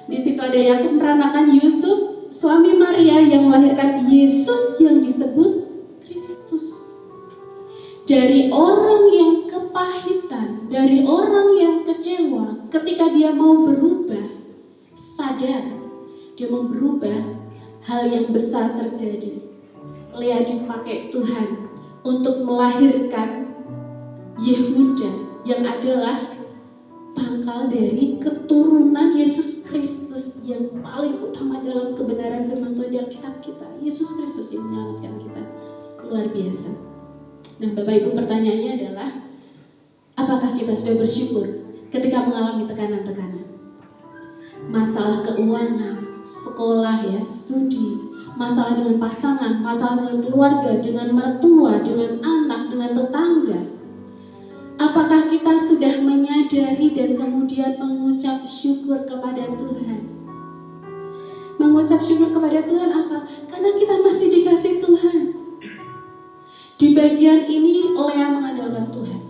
[SPEAKER 2] Di situ ada Yakub memperanakan Yusuf, suami Maria, yang melahirkan Yesus yang disebut Kristus. Dari orang yang kepahitan, dari orang yang kecewa, ketika dia mau berubah, sadar dia mau berubah, hal yang besar terjadi. Lea dipakai Tuhan untuk melahirkan Yehuda yang adalah pangkal dari keturunan Yesus Kristus yang paling utama dalam kebenaran firman Tuhan di Alkitab kita. Yesus Kristus yang menyelamatkan kita. Luar biasa. Nah, Bapak Ibu, pertanyaannya adalah, apakah kita sudah bersyukur ketika mengalami tekanan-tekanan? Masalah keuangan, sekolah ya, studi, masalah dengan pasangan, masalah dengan keluarga, dengan mertua, dengan anak, dengan tetangga. Apakah kita sudah menyadari dan kemudian mengucap syukur kepada Tuhan? Mengucap syukur kepada Tuhan apa? Karena kita masih dikasih Tuhan. Di bagian ini Lea mengandalkan Tuhan.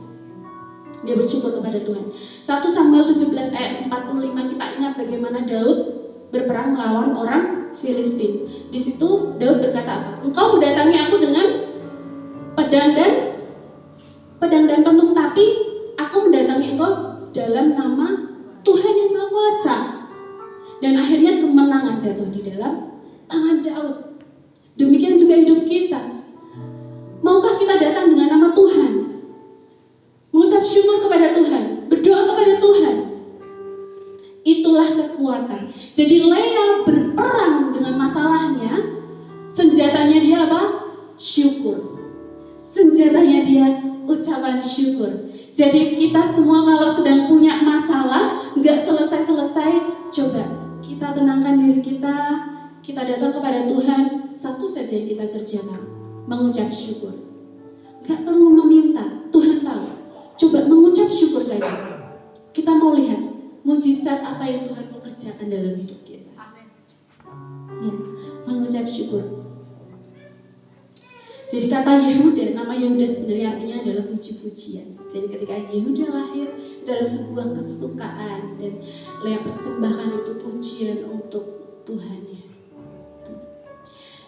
[SPEAKER 2] Dia bersyukur kepada Tuhan. 1 Samuel 17 ayat 45 kita ingat bagaimana Daud berperang melawan orang Filistin. Di situ Daud berkata apa? Engkau mendatangi aku dengan pedang dan pentung, tapi aku mendatangi engkau dalam nama Tuhan yang Maha Kuasa. Dan akhirnya kemenangan jatuh di dalam tangan Daud. Demikian juga hidup kita. Maukah kita datang dengan nama Tuhan? Mengucap syukur kepada Tuhan, berdoa kepada Tuhan. Itulah kekuatan. Jadi Lea berperang dengan masalahnya, senjatanya dia apa? Syukur. Senjatanya dia ucapan syukur. Jadi kita semua kalau sedang punya masalah, nggak selesai-selesai, coba kita tenangkan diri kita datang kepada Tuhan. Satu saja yang kita kerjakan, mengucap syukur. Nggak perlu meminta, Tuhan tahu. Coba mengucap syukur saja. Kita mau lihat mujizat apa yang Tuhan mau kerjakan dalam hidup kita. Ya, mengucap syukur. Jadi kata Yehuda, nama Yehuda sebenarnya artinya adalah puji-pujian. Jadi ketika Yehuda lahir, itu adalah sebuah kesukaan dan Lea persembahkan itu pujian untuk Tuhannya.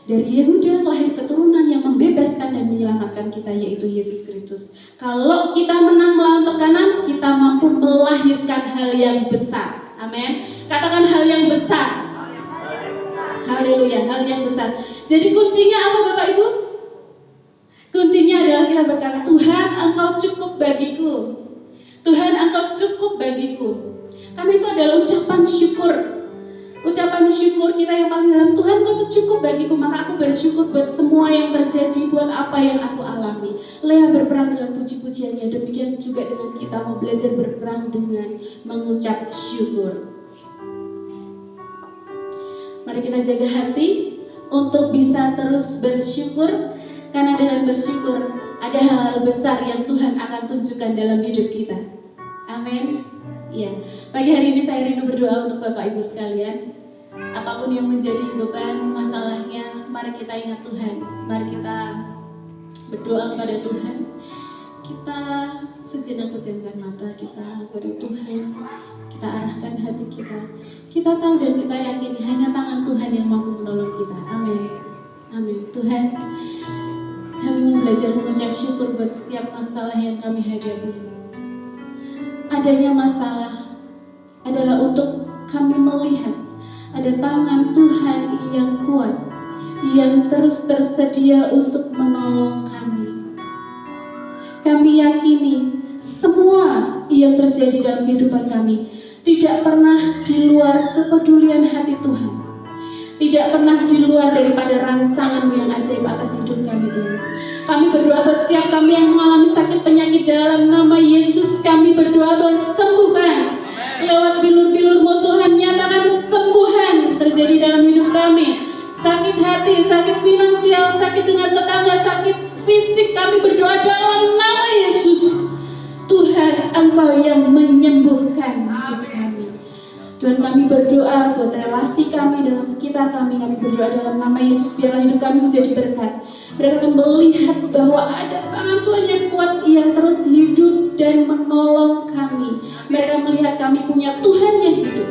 [SPEAKER 2] Dari Yehuda lahir keturunan yang membebaskan dan menyelamatkan kita, yaitu Yesus Kristus. Kalau kita menang melawan tekanan, kita mampu melahirkan hal yang besar. Amin. Katakan hal yang besar. Haleluya, hal yang besar. Jadi kuncinya apa Bapak Ibu? Kuncinya adalah kita berkata, Tuhan Engkau cukup bagiku. Tuhan Engkau cukup bagiku. Karena itu adalah ucapan syukur. Ucapan syukur kita yang paling dalam, Tuhan Kau tuh cukup bagiku, maka aku bersyukur buat semua yang terjadi, buat apa yang aku alami. Lea berperang dengan puji-pujiannya, demikian juga dengan kita mau belajar berperang dengan mengucap syukur. Mari kita jaga hati untuk bisa terus bersyukur, karena dengan bersyukur ada hal-hal besar yang Tuhan akan tunjukkan dalam hidup kita. Amin. Ya, pagi hari ini saya rindu berdoa untuk Bapak Ibu sekalian. Apapun yang menjadi beban masalahnya, mari kita ingat Tuhan. Mari kita berdoa kepada Tuhan. Kita sejenak pejamkan mata kita kepada Tuhan. Kita arahkan hati kita. Kita tahu dan kita yakini hanya tangan Tuhan yang mampu menolong kita. Amin. Amin. Tuhan, kami mau belajar mengucap syukur buat setiap masalah yang kami hadapi. Adanya masalah adalah untuk kami melihat ada tangan Tuhan yang kuat, yang terus tersedia untuk menolong kami. Kami yakini semua yang terjadi dalam kehidupan kami tidak pernah di luar kepedulian hati Tuhan, tidak pernah di luar daripada rancangan-Mu yang ajaib atas hidup kami, Tuhan. Kami berdoa buat setiap kami yang mengalami sakit penyakit, dalam nama Yesus kami berdoa, Tuhan sembuhkan. Lewat bilur-bilur-Mu Tuhan, nyatakan kesembuhan terjadi dalam hidup kami. Sakit hati, sakit finansial, sakit dengan tetangga, sakit fisik, kami berdoa dalam nama Yesus. Tuhan, Engkau yang menyembuhkan hidup kami. Tuhan, kami berdoa buat relasi kami dengan sekitar kami. Kami berdoa dalam nama Yesus, biarlah hidup kami menjadi berkat. Mereka akan melihat bahwa ada tangan Tuhan yang kuat yang terus hidup dan menolong kami. Mereka melihat kami punya Tuhan yang hidup.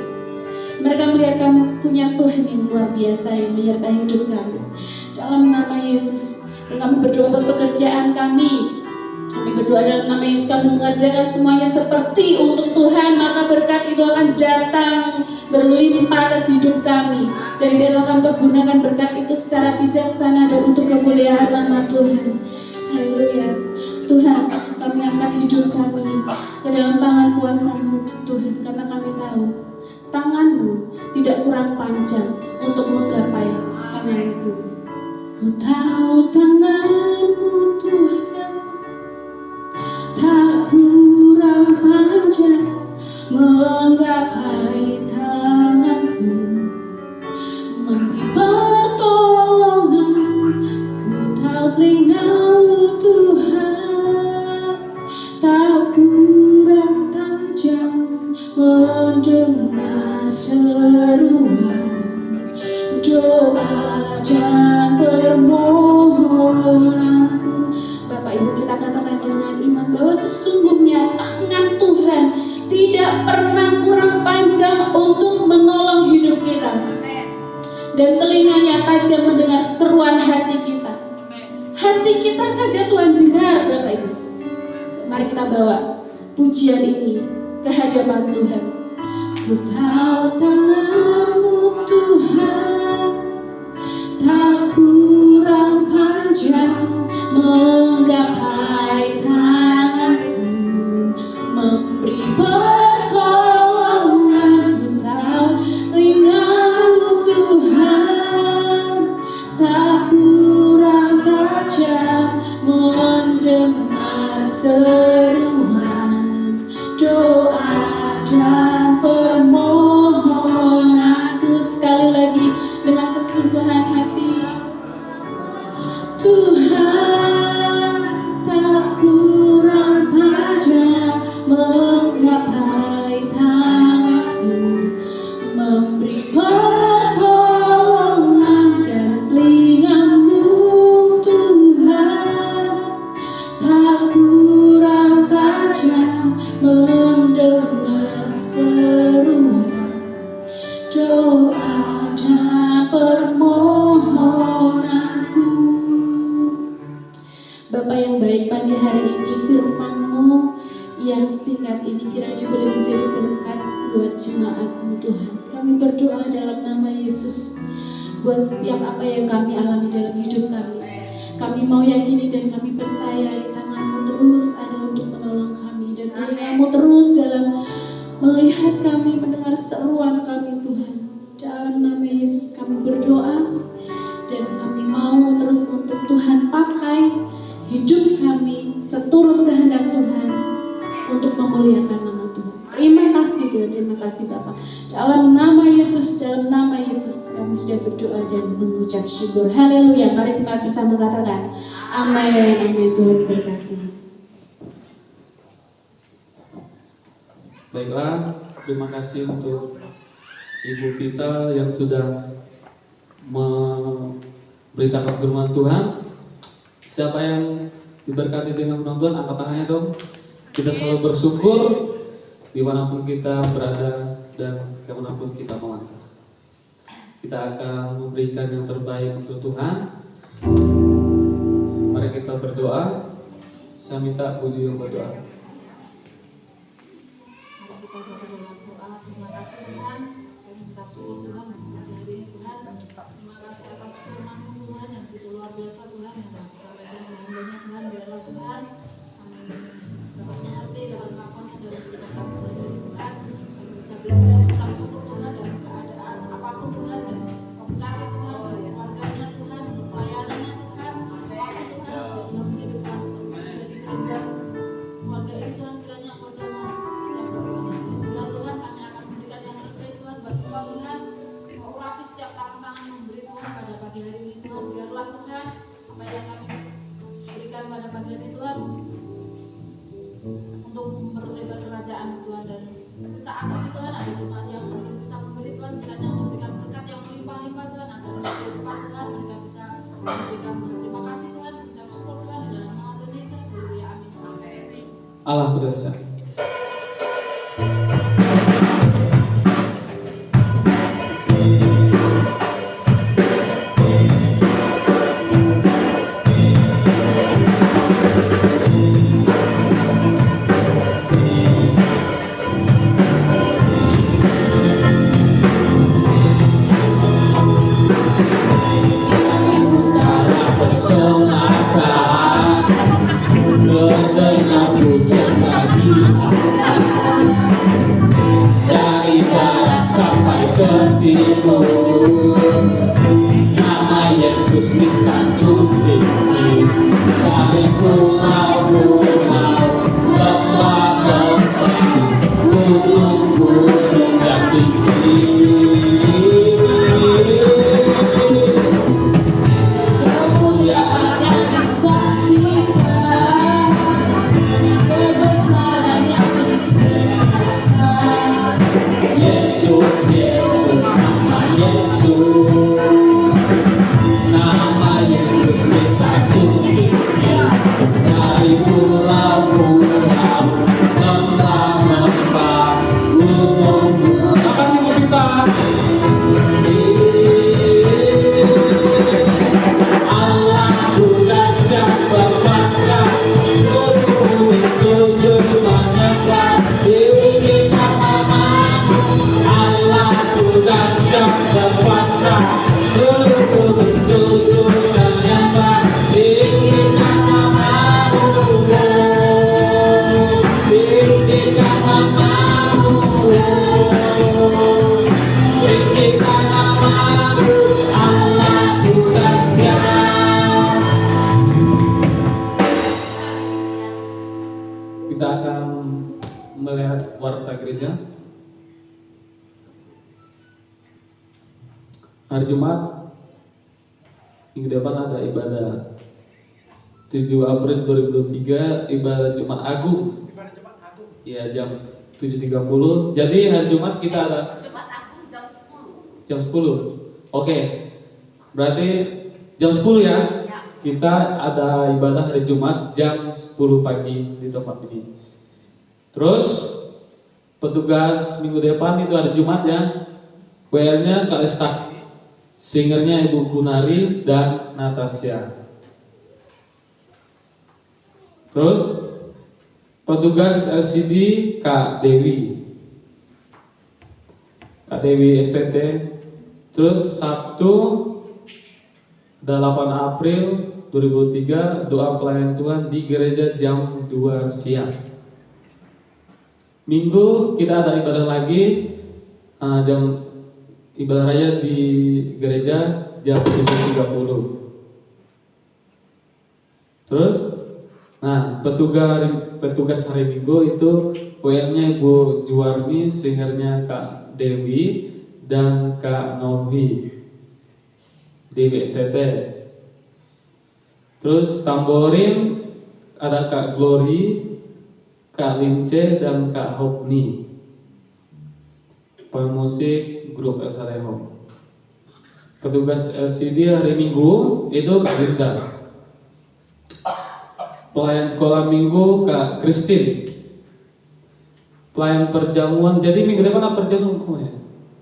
[SPEAKER 2] Mereka melihat kami punya Tuhan yang luar biasa yang menyertai hidup kami. Dalam nama Yesus. Dan kami berdoa buat pekerjaan kami. Kami berdoa dalam nama Yesus, kami mengerjakan semuanya seperti untuk Tuhan, maka berkat itu akan datang berlimpah atas hidup kami. Dan biarlah kami pergunakan berkat itu secara bijaksana dan untuk kemuliaan nama Tuhan. Haleluya. Tuhan, kami angkat hidup kami ke dalam tangan kuasa-Mu Tuhan, karena kami tahu tangan-Mu tidak kurang panjang untuk menggapai tanganku. Ku tahu tangan-Mu Tuhan tak kurang panjang menggapai tanganku, memberi pertolongan. Ku tahu telinga-Mu Tuhan tak kurang tajam mendengar seruan doa dan permohonanku. Bapak Ibu, kita katakan dengan iman bahwa sesungguhnya tangan Tuhan tidak pernah kurang panjang untuk menolong hidup kita. Dan telinganya tajam mendengar seruan hati kita. Hati kita saja Tuhan dengar, Bapak Ibu. Mari kita bawa pujian ini ke hadapan Tuhan. Ku tahu tangan-Mu Tuhan tak kurang panjang menggapai tanganku, memberi pertolongan. Ku tahu telinga-Mu Tuhan tak kurang tajam mendengar seruan doa dan permohonanku. Sekali lagi dengan kesungguhan hati, Tuhan tak kurang panjang menggapai tanganku, memberi pertolongan. Dan telinga-Mu Tuhan tak kurang tajam mendengar seruan doa dan permohonanku. Bapa yang baik, pagi hari ini firman-Mu yang singkat ini kiranya boleh menjadi berkat buat jemaat-Mu Tuhan. Kami berdoa dalam nama Yesus buat setiap apa yang kami alami dalam hidup kami. Kami mau yakini dan kami percaya tangan-Mu terus ada untuk menolong kami, dan telinga-Mu terus dalam melihat kami, mendengar seruan kami Tuhan. Dalam muliakan nama Tuhan. Terima kasih Tuhan, terima kasih Bapak. Dalam nama Yesus kami sudah berdoa dan mengucap syukur. Haleluya. Mari jemaat bisa mengatakan amin. Amin. Tuhan berkati.
[SPEAKER 1] Baiklah, terima kasih untuk Ibu Vita yang sudah memberitakan firman Tuhan. Siapa yang diberkati dengan firman Tuhan, angkat tangannya dong. Kita selalu bersyukur dimanapun kita berada dan kemanapun kita melangkah. Kita akan memberikan yang terbaik untuk Tuhan. Mari kita berdoa. Saya minta puji yang berdoa.
[SPEAKER 3] Mari kita satu dalam doa. Terima kasih Tuhan. Kami mengucap syukur Tuhan untuk hari ini Tuhan. Terima kasih atas firman-Mu Tuhan yang begitu luar biasa Tuhan yang telah disampaikan oleh hamba-Nya Tuhan. Biarlah Tuhan kami dapat mengerti dalam lakukan dan berkat kami sendiri Tuhan. Kami bisa belajar mengucap syukur Tuhan dalam keadaan apapun Tuhan dan memberkati Tuhan dari keluarganya Tuhan untuk pelayanannya Tuhan. Apapun Tuhan jadilah menjadi kerinduan keluarga ini Tuhan, kiranya Engkau jamah setiap perbuatan. Semoga Tuhan kami akan memberikan yang terbaik Tuhan buat Engkau Tuhan. Engkau urapi setiap tangan-tangan yang memberi Tuhan pada pagi hari ini Tuhan. Biarlah Tuhan apa yang kami berikan pada pagi hari ini Tuhan untuk memperlebar kerajaan Tuhan. Dan saat ini Tuhan ada jemaat yang belum bisa memberi Tuhan, kiranya Engkau berikan berkat yang melimpah-limpah Tuhan agar berlimpah Tuhan mereka bisa memberikan Tuhan. Terima kasih Tuhan, ucap syukur Tuhan di dalam nama Tuhan Yesus. Haleluya, amin.
[SPEAKER 1] Allah berdasar. Terdengar hujan lagi dari barat sampai ke timur. Nama Yesus disanjung tinggi dari pulau-pulau, lembah-lembah, gunung-gunung yang tinggi. Kemuliaan yang disaksikan, kebesaran yang disediakan. Yesus, Yesus, nama Yesus, nama Yesus disanjung tinggi dari pulau-pulau, lembah-lembah, gunung-gunung. Makasih Bu Vita. Allahku dahsyat berkuasa, seluruh bumi sujud menyembah, tinggikan nama-Mu. Allahku dahsyat berkuasa, seluruh bumi sujud menyembah, tinggikan nama-Mu. Tinggikan nama-Mu. Tinggikan nama-Mu. Allahku dahsyat. Kita akan melihat warta gereja. Hari Jumat minggu depan ada ibadah 7 April 2023, ibadah Jumat Agung. Iya, jam 7.30. Jadi hari Jumat kita ada
[SPEAKER 3] Jumat Agung jam 10.
[SPEAKER 1] jam 10. Oke. Berarti jam 10 ya. Kita ada ibadah hari Jumat jam 10 pagi di tempat ini. Terus petugas minggu depan itu ada Jumat ya. WL-nya Kak Estaki, singernya Ibu Gunari dan Natasha. Terus petugas LCD Kak Dewi STT. Terus Sabtu 8 April 2003 doa pelayanan Tuhan di gereja jam 2 siang. Minggu kita ada ibadah lagi, jam ibadah raya di gereja jam 7.30. Terus Nah, petugas hari Minggu itu WR-nya Ibu Juwarni, singernya Kak Dewi dan Kak Novi di BSTT. Terus tamborin ada Kak Glory, Kak Lince dan Kak Hopni. Pemusik grup Elsa Reho. Petugas LCD hari Minggu itu Kak Linda. Pelayan sekolah Minggu Kak Christine. Pelayan perjamuan, jadi minggu depan apa perjamuan ya?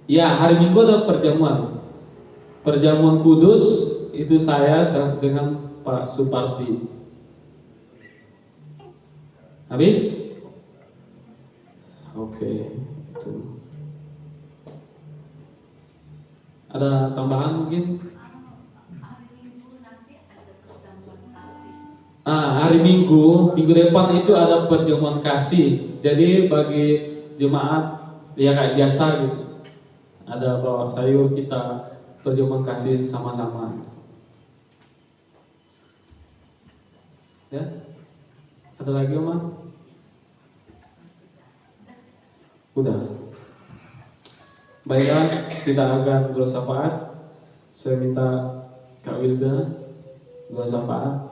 [SPEAKER 1] Ya, hari Minggu ada perjamuan. Perjamuan Kudus itu saya dengan Pak Suparti. Habis? Oke, itu. Ada tambahan mungkin? Hari Minggu depan itu ada perjamuan kasih. Jadi bagi jemaat ya kayak biasa gitu. Ada bawa sayur, kita perjamuan kasih sama-sama. Ya? Ada lagi Oma? Udah. Baiklah, kita akan bersyafaat. Saya minta Kak Wilda bersyafaat.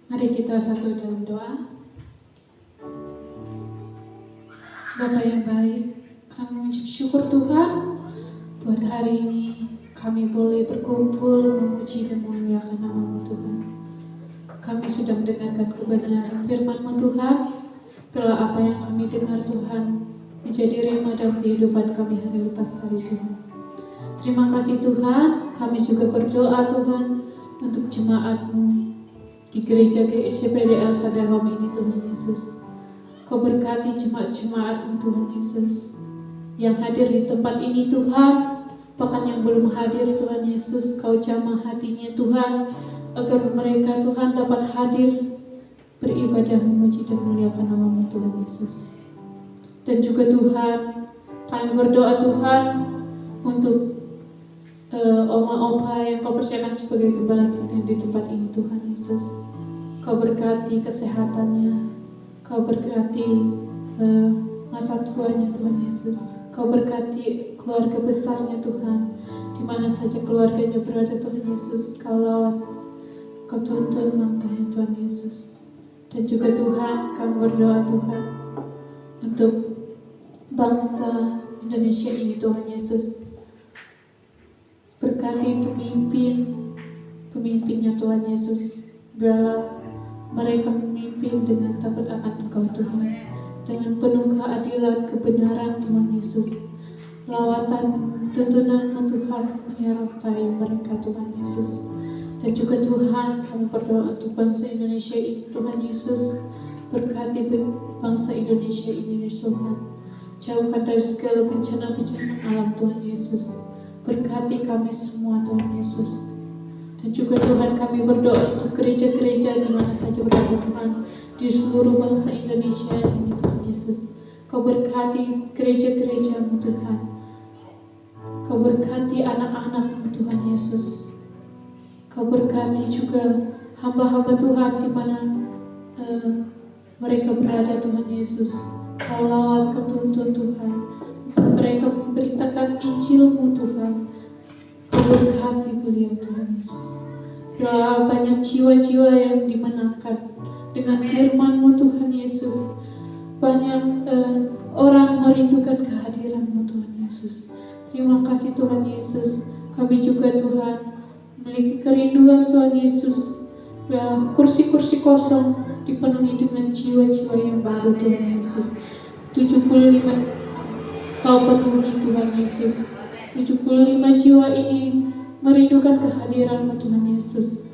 [SPEAKER 2] Mari kita satu dalam doa. Bapa yang baik, kami mengucap syukur Tuhan buat hari ini kami boleh berkumpul memuji dan memuliakan nama-Mu Tuhan. Kami sudah mendengarkan kebenaran firman-Mu Tuhan. Biarlah apa yang kami dengar Tuhan menjadi rema dalam kehidupan kami hari lepas hari Tuhan. Terima kasih Tuhan. Kami juga berdoa Tuhan untuk jemaat-Mu di gereja GSCPD Elsa Dahom ini Tuhan Yesus. Kau berkati jemaat-jemaat-Mu Tuhan Yesus yang hadir di tempat ini Tuhan, bahkan yang belum hadir Tuhan Yesus, Kau jamah hatinya Tuhan, agar mereka Tuhan dapat hadir beribadah memuji dan memuliakan nama-Mu Tuhan Yesus. Dan juga Tuhan, kami berdoa Tuhan untuk oma-opa yang Kau percayakan sebagai gembala sidang di tempat ini Tuhan Yesus. Kau berkati kesehatannya, Kau berkati masa tuanya Tuhan Yesus. Kau berkati keluarga besarnya Tuhan, di mana saja keluarganya berada Tuhan Yesus. Kau lawat, Kau tuntun langkahnya Tuhan Yesus. Dan juga Tuhan, kami berdoa Tuhan untuk bangsa Indonesia ini Tuhan Yesus. Berkati pemimpinnya Tuhan Yesus. Biarlah mereka memimpin dengan takut akan Engkau Tuhan, dengan penuh keadilan, kebenaran Tuhan Yesus. Lawatan, tuntunan-Mu Tuhan menyertai mereka Tuhan Yesus. Dan juga Tuhan, kami berdoa untuk bangsa Indonesia ini Tuhan Yesus. Berkati bangsa Indonesia ini Tuhan. Jauhkan dari segala bencana-bencana alam Tuhan Yesus. Berkati kami semua Tuhan Yesus. Dan juga Tuhan, kami berdoa untuk gereja-gereja di mana saja berada Tuhan, di seluruh bangsa Indonesia ini Tuhan Yesus. Kau berkati gereja-gereja-Mu Tuhan. Kau berkati anak-anak-Mu Tuhan Yesus. Kau berkati juga hamba-hamba Tuhan di mana mereka berada Tuhan Yesus. Kau lawat, Kau tuntun Tuhan. Mereka memberitakan Injil-Mu Tuhan. Kau berkati beliau Tuhan Yesus. Biarlah banyak jiwa-jiwa yang dimenangkan dengan firman-Mu Tuhan Yesus. Banyak orang merindukan kehadiran-Mu Tuhan Yesus. Terima kasih Tuhan Yesus. Kami juga Tuhan memiliki kerinduan Tuhan Yesus. Biarlah kursi-kursi kosong dipenuhi dengan jiwa-jiwa yang baru Tuhan Yesus. 75 Kau penuhi Tuhan Yesus. 75 jiwa ini merindukan kehadiran-Mu Tuhan Yesus.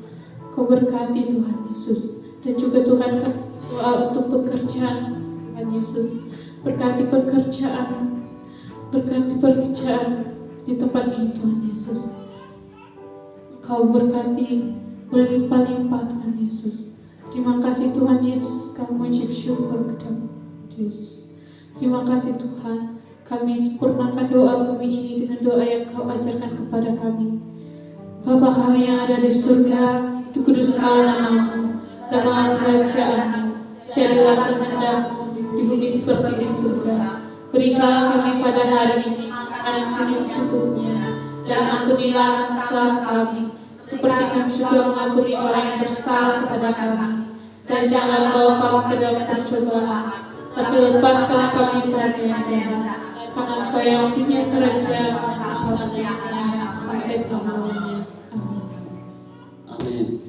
[SPEAKER 2] Kau berkati Tuhan Yesus. Dan juga Tuhan, doa untuk pekerjaan Tuhan Yesus. Berkati pekerjaan di tempat ini Tuhan Yesus. Kau berkati berlimpah-limpah Tuhan Yesus. Terima kasih Tuhan Yesus, kami ucap syukur kepada Yesus. Terima kasih Tuhan, kami sempurnakan doa kami ini dengan doa yang Kau ajarkan kepada kami. Bapa kami yang ada di surga, dikuduskanlah nama-Mu, datanglah kerajaan-Mu, jadilah kehendak-Mu di bumi seperti di surga. Berikanlah kami pada hari ini makanan kami secukupnya, dan ampunilah kesalahan kami, seperti kami juga mengampuni orang yang bersalah kepada kami. Dan jangan bawa kami ke dalam percobaan, tapi lepaskanlah kami dari yang jahat. Karena Engkau yang punya kerajaan kuasa sampai selama-lamanya. Amin.
[SPEAKER 1] Amin.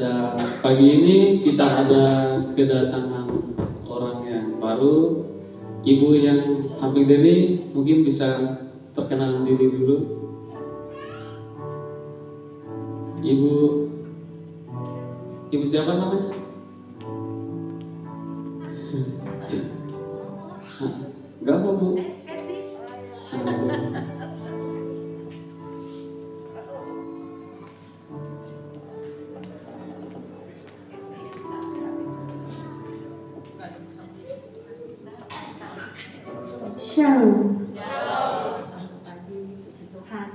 [SPEAKER 1] Dan pagi ini kita ada kedatangan orang yang baru. Ibu yang samping dari mungkin bisa perkenalan diri dulu. Ibu siapa namanya? Gak apa Bu?
[SPEAKER 4] Shalom. Selamat pagi, puji Tuhan.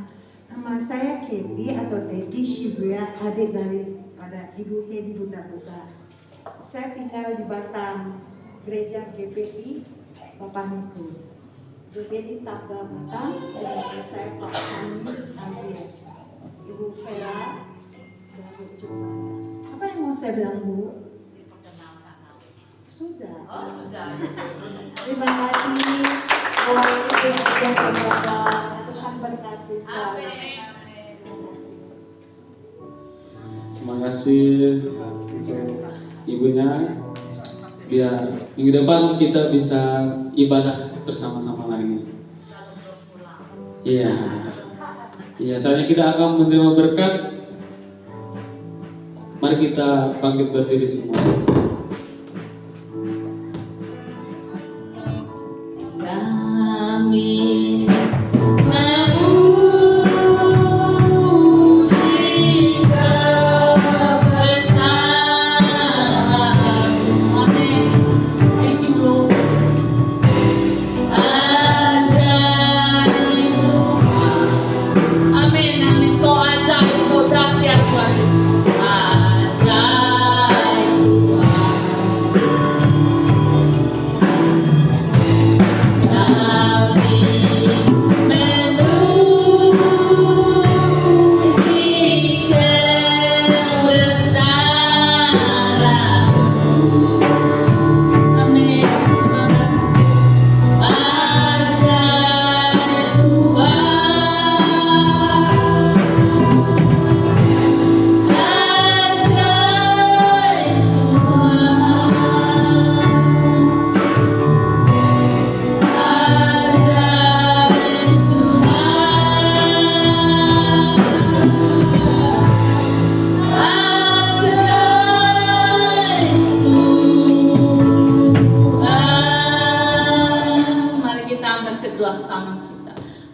[SPEAKER 4] Nama saya Kathy atau Teti Shibuya, adik daripada Ibu Hedi Buta-Buta. Saya tinggal di Batam, gereja GPI Bapak Niko. GPI Tabga Batam, dan saya Pak Hani Andreas. Ibu Vera dari Jepang. Apa yang mau saya bilang, Bu? Sudah. Terima kasih. Tuhan berkati selalu.
[SPEAKER 1] Terima kasih ibunya. Biar minggu depan kita bisa ibadah bersama-sama lagi. Iya. Iya, soalnya kita akan menerima berkat. Mari kita bangkit berdiri semua.
[SPEAKER 3] Kami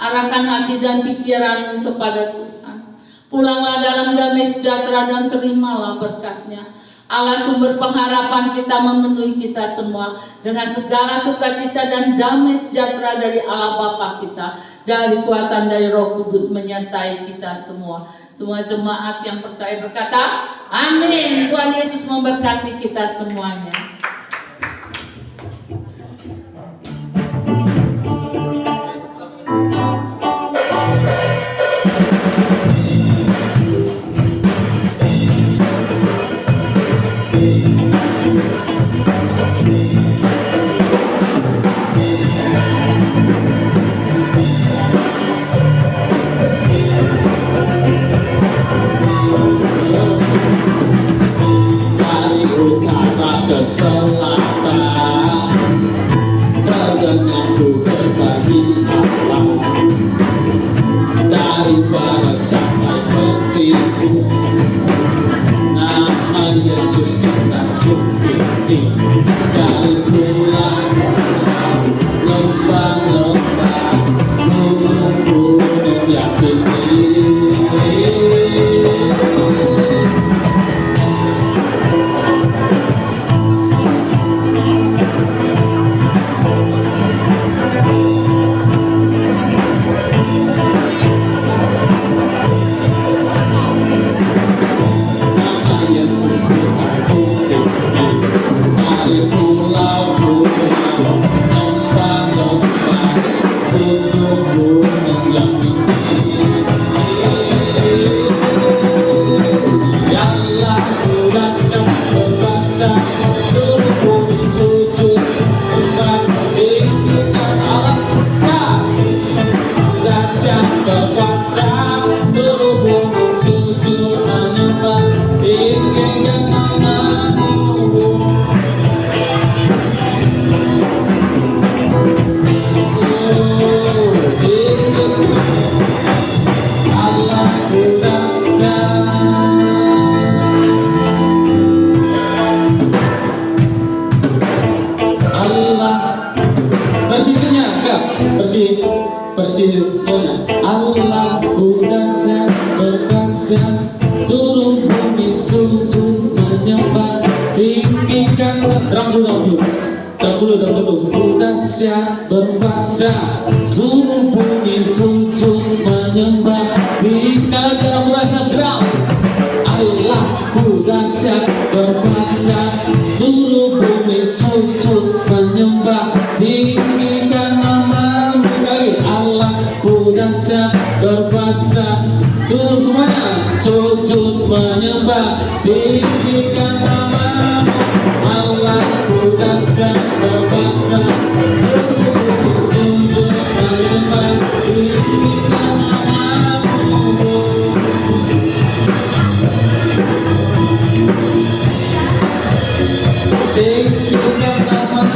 [SPEAKER 3] arahkan hati dan pikiranmu kepada Tuhan. Pulanglah dalam damai sejahtera dan terimalah berkat-Nya. Allah sumber pengharapan kita memenuhi kita semua dengan segala sukacita dan damai sejahtera dari Allah Bapa kita, dari kuatan dari Roh Kudus menyertai kita semua. Semua jemaat yang percaya berkata, amin. Tuhan Yesus memberkati kita semuanya.
[SPEAKER 1] Dari utara ke selatan, terdengarku terbayi alam. Dari barat sampai ke timur, nama Yesus disanjung tinggi. Dari pulau lembah-lembah, gunung-gunung yang tinggi. pulau-pulau, lompat-lompat untuk gunung yang tinggi. Yalah kudasan berbahasa seluruh bumi sujud menyembah tinggikan Allah. Kudasan berkuasa seluruh bumi sujud menyembah tinggikan nama-Mu. Allah kudasan. Allah versinya enggak versi soalnya Allah kudasan berkuasa seluruh bumi sujud menyembah tinggikan dahulu kudasan berkuasa seluruh bumi sujud menyembah tinggikan dalam rasa drum. Allah kudasan berkuasa seluruh bumi sujud menyembah tinggikan nama-Mu. Sekali Allah kudasan berkuasa seluruh semuanya sujud menyembah tinggikan nama-Mu. Allah kudasan berkuasa seluruh bumi sujud menyembah tinggikan nama-Mu. Tinggikan nama-Mu.